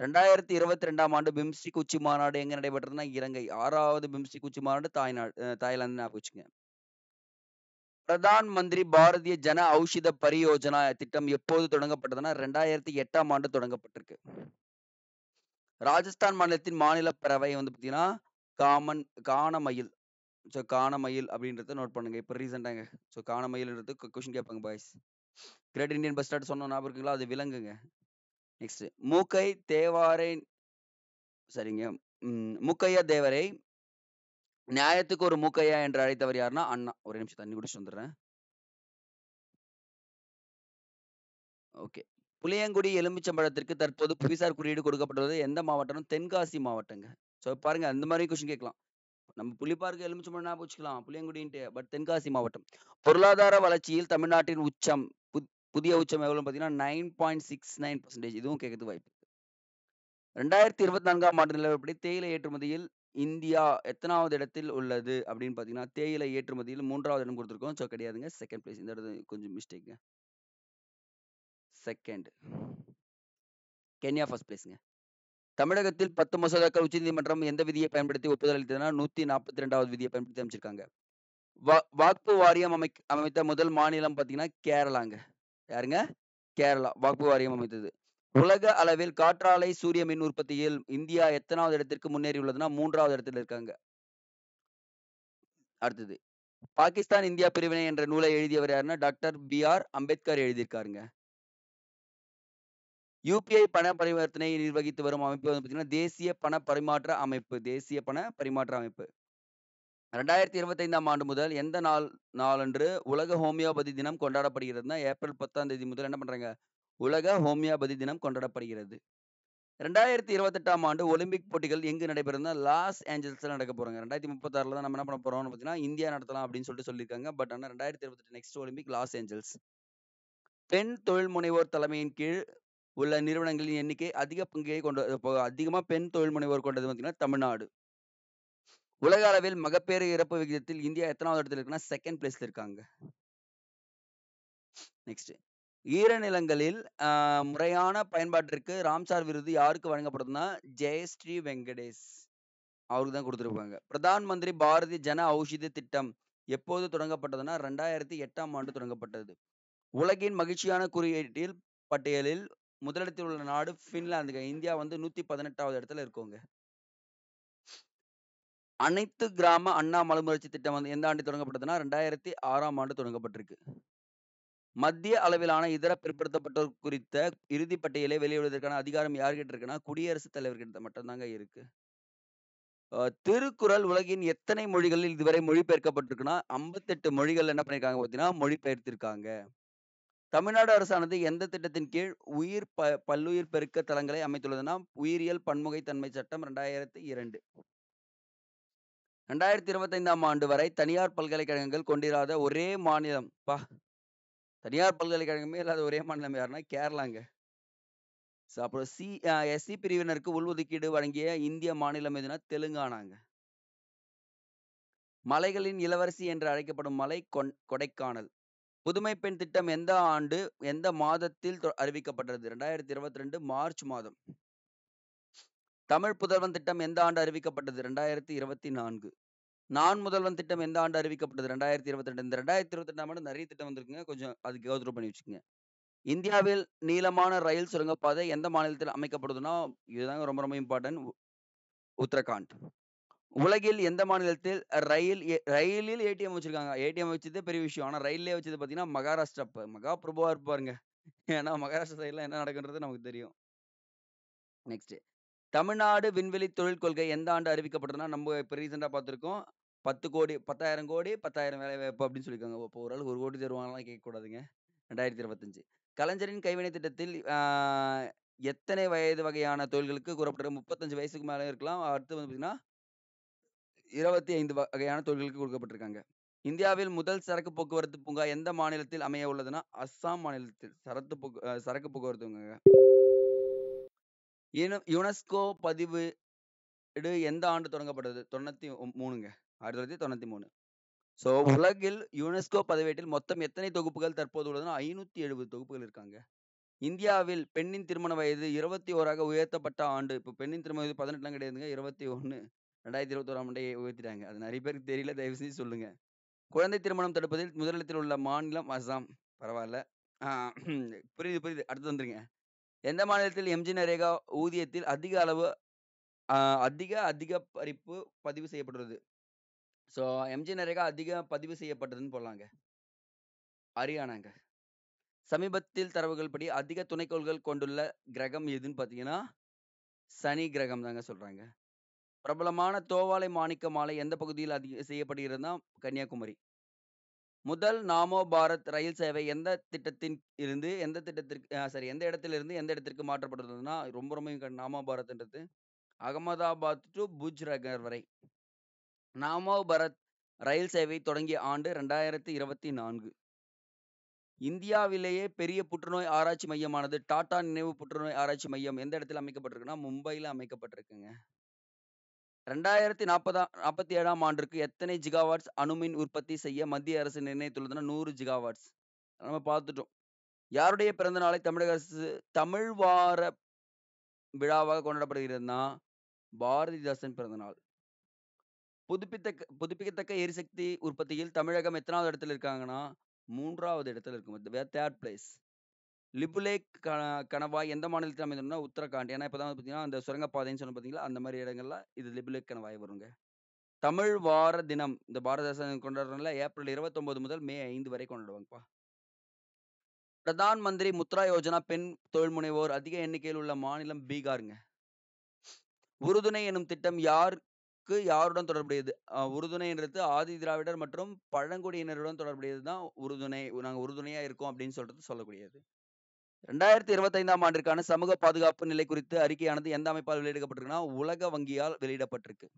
2022ஆம் ஆண்டு பிம்ஸ்டிக் உச்சி மாநாடு எங்க நடைபெற்றதுன்னா, இலங்கை. 6வது பிம்ஸ்டிக் உச்சி மாநாடு தாய்லாந்து ஞாபகம் வச்சுங்க. பிரதான் மந்திரி பாரதிய ஜன ஔஷத பரியோஜனா திட்டம் எப்போது தொடங்கப்பட்டதுன்னா, 2008ஆம் ஆண்டு தொடங்கப்பட்டிருக்கு. ராஜஸ்தான் மாநிலத்தின் மாநில பறவை வந்து பார்த்தீங்கன்னா, கானமயில். ஸோ கானமயில் அப்படின்றத நோட் பண்ணுங்க. இப்போ ரீசெண்டாங்க. ஸோ கானமயில்ன்றது கொஸ்டின் கேட்பாங்க பாய்ஸ். கிரேட் இந்தியன் பஸ்டார்ட் சொன்ன ஞாபகம் இருக்குங்களா? அது விலங்குங்க. நெக்ஸ்ட் மூக்கை தேவாரை. சரிங்க. மூக்கையா தேவரை நியாயத்துக்கு ஒரு மூக்கையா என்று அழைத்தவர் யாருன்னா, அண்ணா. ஒரு நிமிஷம் தண்ணி குடிச்சிட்டு வந்துடுறேன். ஓகே. புளியங்குடி எலுமிச்சம்பழத்திற்கு தற்போது புவிசார் குறியீடு கொடுக்கப்பட்டுள்ளது எந்த மாவட்டம்? தென்காசி மாவட்டங்க. ஸோ பாருங்க, அந்த மாதிரி கொஸ்டின் கேட்கலாம். நம்ம புலிப்பாருக்கு எலுமிச்சம்பழம் ஞாபகம் வச்சுக்கலாம், புளியங்குடின்ட்டு. பட் தென்காசி மாவட்டம். பொருளாதார வளர்ச்சியில் தமிழ்நாட்டின் உச்சம் புதிய உச்சம் எவ்வளவு பார்த்தீங்கன்னா 9.69%. இதுவும் கேட்கறதுக்கு வாய்ப்பு. 2024ஆம் ஆண்டு நிலவரப்படி தேயிலை ஏற்றுமதியில் இந்தியா எத்தனாவது இடத்தில் உள்ளது அப்படின்னு பார்த்தீங்கன்னா, தேயிலை ஏற்றுமதியில் 3வது இடம் கொடுத்துருக்கோம். ஸோ கிடையாதுங்க, செகண்ட் பிளேஸ். இந்த இடத்துல கொஞ்சம் மிஸ்டேக்குங்க. செகண்ட். கென்யா ஃபர்ஸ்ட் பிளேஸ்ங்க. தமிழகத்தில் 10 மசோதாக்கள் உச்சநீதிமன்றம் எந்த விதியை பயன்படுத்தி ஒப்புதல் அளித்ததுன்னா, 142வது விதியை பயன்படுத்தி அமைச்சிருக்காங்க. வாக்பு வாரியம் அமைத்த முதல் மாநிலம் பார்த்தீங்கன்னா, கேரளாங்க. யாருங்க? கேரளா வாக்பு வாரியம் அமைத்தது. உலக அளவில் காற்றாலை சூரிய மின் உற்பத்தியில் இந்தியா எத்தனாவது இடத்திற்கு முன்னேறி உள்ளதுன்னா, 3வது இடத்துல இருக்காங்க. அடுத்தது, பாகிஸ்தான் இந்தியா பிரிவினை என்ற நூலை எழுதியவர் யாருன்னா, டாக்டர் BR அம்பேத்கர் எழுதியிருக்காருங்க. UPI பண பரிவர்த்தனை நிர்வகித்து வரும் அமைப்பு வந்து பார்த்தீங்கன்னா, தேசிய பண பரிமாற்ற அமைப்பு. தேசிய பண பரிமாற்ற அமைப்பு. 2025ஆம் ஆண்டு முதல் எந்த நாளன்று உலக ஹோமியோபதி தினம் கொண்டாடப்படுகிறதுனா, ஏப்ரல் 10ஆம் தேதி முதல் என்ன பண்றாங்க? உலக ஹோமியோபதி தினம் கொண்டாடப்படுகிறது. 2028ஆம் ஆண்டு ஒலிம்பிக் போட்டிகள் எங்கு நடைபெறும்னா, லாஸ் ஏஞ்சல்ஸ்ல நடக்க போறாங்க. 2036ல தான் நம்ம என்ன பண்ண போறோம்னு பார்த்தீங்கன்னா, இந்தியா நடத்தலாம் அப்படின்னு சொல்லிட்டு சொல்லியிருக்காங்க. பட் ஆனால் 2028 நெக்ஸ்ட் ஒலிம்பிக் லாஸ் ஏஞ்சல்ஸ். பெண் தொழில் முனைவோர் தலைமையின் கீழ் உள்ள நிறுவனங்களின் எண்ணிக்கை அதிக பங்கை அதிகமா பெண் தொழில் முனைவோர் கொண்டது பார்த்தீங்கன்னா தமிழ்நாடு. உலக அளவில் மகப்பேறு இறப்பு விகிதத்தில் இந்தியா எத்தனாவது இடத்துல இருக்குன்னா செகண்ட் பிளேஸ்ல இருக்காங்க. நெக்ஸ்ட், ஈரநிலங்களில் முறையான பயன்பாட்டிற்கு ராம்சார் விருது யாருக்கு வழங்கப்படுதுன்னா ஜெயஸ்ரீ வெங்கடேஷ் அவருக்கு தான் கொடுத்துருப்பாங்க. பிரதான் மந்திரி பாரதி ஜன ஔஷதி திட்டம் எப்போது தொடங்கப்பட்டதுன்னா 2008ஆம் ஆண்டு தொடங்கப்பட்டது. உலகின் மகிழ்ச்சியான குறியீட்டில் பட்டியலில் முதலிடத்தில் உள்ள நாடு பின்லாந்துங்க. இந்தியா வந்து 118வது இடத்துல இருக்கோங்க. அனைத்து கிராம அண்ணா மறுமலர்ச்சி திட்டம் வந்து எந்த ஆண்டு தொடங்கப்பட்டதுன்னா 2006ஆம் ஆண்டு தொடங்கப்பட்டிருக்கு. மத்திய அளவிலான இதர பிற்படுத்தப்பட்டோர் குறித்த இறுதி பட்டியலை வெளியிடுவதற்கான அதிகாரம் யார்கிட்ட இருக்குன்னா குடியரசுத் தலைவர்கிட்ட மட்டும்தாங்க இருக்கு. திருக்குறள் உலகின் எத்தனை மொழிகளில் இதுவரை மொழிபெயர்க்கப்பட்டிருக்குன்னா 58 மொழிகள் என்ன பண்ணிருக்காங்க பார்த்தீங்கன்னா மொழிபெயர்த்திருக்காங்க. தமிழ்நாடு அரசானது எந்த திட்டத்தின் கீழ் உயிர் பல்லுயிர் பெருக்க தளங்களை அமைத்துள்ளதுன்னா உயிரியல் பன்முகைத்தன்மை சட்டம் 2002. 2025ஆம் ஆண்டு வரை தனியார் பல்கலைக்கழகங்கள் கொண்டிராத ஒரே மாநிலம் தனியார் பல்கலைக்கழகமே இல்லாத ஒரே மாநிலம் யாருன்னா கேரளாங்க. அப்புறம் எஸ்சி பிரிவினருக்கு உள்ஒதுக்கீடு வழங்கிய இந்திய மாநிலம் எதுனா தெலுங்கானாங்க. மலைகளின் இளவரசி என்று அழைக்கப்படும் மலை கொடைக்கானல். புதுமை பெண் திட்டம் எந்த ஆண்டு எந்த மாதத்தில் அறிவிக்கப்பட்டது? 2022 மார்ச் மாதம். தமிழ் புதல்வன் திட்டம் எந்த ஆண்டு அறிவிக்கப்பட்டது? 2024. நான் முதல்வன் திட்டம் எந்த ஆண்டு அறிவிக்கப்பட்டது? 2022. இந்த 2022ஆம் ஆண்டு நிறைய திட்டம் வந்திருக்குங்க. கொஞ்சம் அதுக்கு கோ பண்ணி வச்சுக்கோங்க. இந்தியாவில் நீளமான ரயில் சுரங்கப்பாதை எந்த மாநிலத்தில் அமைக்கப்படுதுன்னா இதுதாங்க ரொம்ப ரொம்ப இம்பார்ட்டன்ட். உத்தரகாண்ட். உலகில் எந்த மாநிலத்தில் ரயிலில் ஏடிஎம் வச்சிருக்காங்க? ஏடிஎம் வச்சதே பெரிய விஷயம். ஆனா ரயிலே வச்சது பாத்தீங்கன்னா மகாராஷ்டிரா. மகா பிரபுவா இருப்பாருங்க. ஏன்னா மகாராஷ்டிரா சைட்ல என்ன நடக்குன்றது நமக்கு தெரியும். நெக்ஸ்ட், தமிழ்நாடு விண்வெளி தொழில் கொள்கை எந்த ஆண்டு அறிவிக்கப்பட்டதுன்னா நம்ம இப்ப ரீசெண்டா பார்த்திருக்கோம். 10,000 கோடி 10,000 வேலை வாய்ப்பு அப்படின்னு சொல்லியிருக்காங்க. இப்போ ஒரு ஆள் 1 கோடி தருவாங்கலாம் கேட்க கூடாதுங்க. 2025. கலைஞரின் கைவினை திட்டத்தில் எத்தனை வயது வகையான தொழில்களுக்கு கூறப்பட்டிருக்கு? 35 வயசுக்கு மேல இருக்கலாம். அடுத்து வந்து பாத்தீங்கன்னா 25 வகையான தொழில்களுக்கு கொடுக்கப்பட்டிருக்காங்க. இந்தியாவில் முதல் சரக்கு போக்குவரத்து பூங்கா எந்த மாநிலத்தில் அமைய உள்ளதுன்னா அஸ்ஸாம் மாநிலத்தில் சரக்கு போக்குவரத்து. யுனெஸ்கோ பதிவேடு எந்த ஆண்டு தொடங்கப்பட்டது? 93ங்க. 1993. ஸோ உலகில் யுனெஸ்கோ பதிவேட்டில் மொத்தம் எத்தனை தொகுப்புகள் தற்போது உள்ளதுன்னா 570 தொகுப்புகள் இருக்காங்க. இந்தியாவில் பெண்ணின் திருமண வயது 21ஆக உயர்த்தப்பட்ட ஆண்டு. இப்போ பெண்ணின் திருமண வயது 18 கிடையாதுங்க. 21. 2021ஆம் ஆண்டை உயர்த்திட்டாங்க. அது நிறைய பேருக்கு தெரியல. தயவு செஞ்சு சொல்லுங்க. குழந்தை திருமணம் தடுப்பதில் முதலிடத்தில் உள்ள மாநிலம் அசாம். பரவாயில்ல. புரியுது. அடுத்து வந்துருங்க. எந்த மாநிலத்தில் எம்ஜி நரேகா ஊதியத்தில் அதிக பறிப்பு பதிவு செய்யப்பட்டுள்ளது? ஸோ எம்ஜி நரேகா அதிக பதிவு செய்யப்பட்டதுன்னு போடலாங்க. ஹரியானாங்க. சமீபத்தில் தரவுகள் படி அதிக துணைக்கோள்கள் கொண்டுள்ள கிரகம் எதுன்னு பார்த்தீங்கன்னா சனி கிரகம் தாங்க சொல்றாங்க. பிரபலமான தோவாளை மாணிக்க மாலை எந்த பகுதியில் செய்யப்படுகிறதுனா கன்னியாகுமரி. முதல் நாமோ பாரத் ரயில் சேவை எந்த இடத்திலிருந்து எந்த இடத்திற்கு மாற்றப்பட்டுள்ளதுன்னா ரொம்ப ரொம்ப நாமோ பாரத்ன்றது அகமதாபாத் டு புஜ் நகர் வரை. நாமோ பாரத் ரயில் சேவை தொடங்கிய ஆண்டு 2024. இந்தியாவிலேயே பெரிய புற்றுநோய் ஆராய்ச்சி மையமானது டாடா நினைவு புற்றுநோய் ஆராய்ச்சி மையம் எந்த இடத்துல அமைக்கப்பட்டிருக்குன்னா மும்பையில் அமைக்கப்பட்டிருக்குங்க. 2047ஆம் ஆண்டிற்கு எத்தனை ஜிகாவாட்ஸ் அணுமின் உற்பத்தி செய்ய மத்திய அரசு நிர்ணயித்துள்ளதுன்னா 100 ஜிகாவாட்ஸ். நம்ம பார்த்துட்டோம். யாருடைய பிறந்த நாளை தமிழக அரசு தமிழ் வார விழாவாக கொண்டாடப்படுகிறதுனா பாரதிதாசன் பிறந்த நாள். புதுப்பிக்கத்தக்க எரிசக்தி உற்பத்தியில் தமிழகம் எத்தனாவது இடத்துல இருக்காங்கன்னா 3வது இடத்துல இருக்கு. Third place. லிபுலேக் கணவாய் எந்த மாநிலத்தில் அமைந்துள்ளதுன்னா உத்தரகாண்ட். ஏன்னா இப்பதான் பார்த்தீங்கன்னா அந்த சுரங்கப்பாதைன்னு சொன்ன பார்த்தீங்களா அந்த மாதிரி இடங்கள்ல இது லிபுலேக் கணவாய் வருங்க. தமிழ் வார தினம் இந்த பாரதிதாசன் கொண்டாடுறதுல ஏப்ரல் 29 முதல் மே 5 வரை கொண்டாடுவாங்கப்பா. பிரதான் மந்திரி முத்ரா யோஜனா பெண் தொழில் முனைவோர் அதிக எண்ணிக்கையில் உள்ள மாநிலம் பீகாருங்க. உறுதுணை எனும் திட்டம் யாருடன் தொடர்புடையது? உறுதுணைன்றது ஆதி திராவிடர் மற்றும் பழங்குடியினருடன் தொடர்புடையது தான் உறுதுணை. நாங்க உறுதுணையா இருக்கோம் அப்படின்னு சொல்லக்கூடியது. 2025ஆம் ஆண்டிற்கான சமூக பாதுகாப்பு நிலை குறித்து அறிக்கையானது எந்த அமைப்பால் வெளியிடப்பட்டிருக்குன்னா உலக வங்கியால் வெளியிடப்பட்டிருக்கு.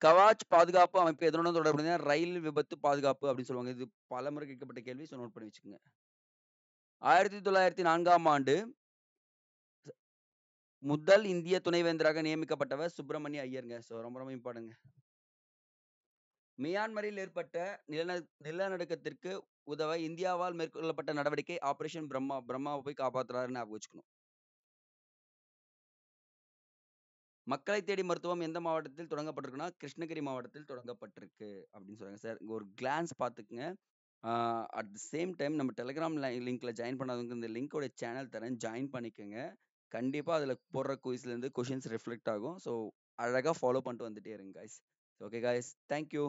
கவாச் பாதுகாப்பு அமைப்பு எதனுடன் தொடர்புடைய ரயில் விபத்து பாதுகாப்பு அப்படின்னு சொல்லுவாங்க. இது பலமுறை கேட்கப்பட்ட கேள்வி. நோட் பண்ணி வச்சுக்கோங்க. 1904ஆம் ஆண்டு முதல் இந்திய துணைவேந்தராக நியமிக்கப்பட்டவர் சுப்பிரமணிய ஐயருங்க. ஸோ ரொம்ப ரொம்ப இம்பார்ட்டன்ட்ங்க. மியான்மரில் ஏற்பட்ட நிலநடுக்கத்திற்கு உதவ இந்தியாவால் மேற்கொள்ளப்பட்ட நடவடிக்கை ஆபரேஷன் பிரம்மா. பிரம்மாவை போய் காப்பாத்துறாருன்னு ஞாபகம் வச்சுக்கணும். மக்களை தேடி மருத்துவம் எந்த மாவட்டத்தில் தொடங்கப்பட்டிருக்குன்னா கிருஷ்ணகிரி மாவட்டத்தில் தொடங்கப்பட்டிருக்கு அப்படின்னு சொல்றாங்க சார். இங்க ஒரு கிளான்ஸ் பார்த்துக்குங்க. அட் த சேம் டைம் நம்ம டெலிகிராம் லிங்க்ல ஜாயின் பண்ணாதவங்க இந்த லிங்கோட சேனல் தரேன், ஜாயின் பண்ணிக்கோங்க. கண்டிப்பா அதுல போடுற குயிஸ்ல இருந்து கொஷின்ஸ் ரிஃப்ளெக்ட் ஆகும். ஸோ அழகா ஃபாலோ பண்ணிட்டு வந்துட்டே இருங்க கைஸ். Okay guys, thank you.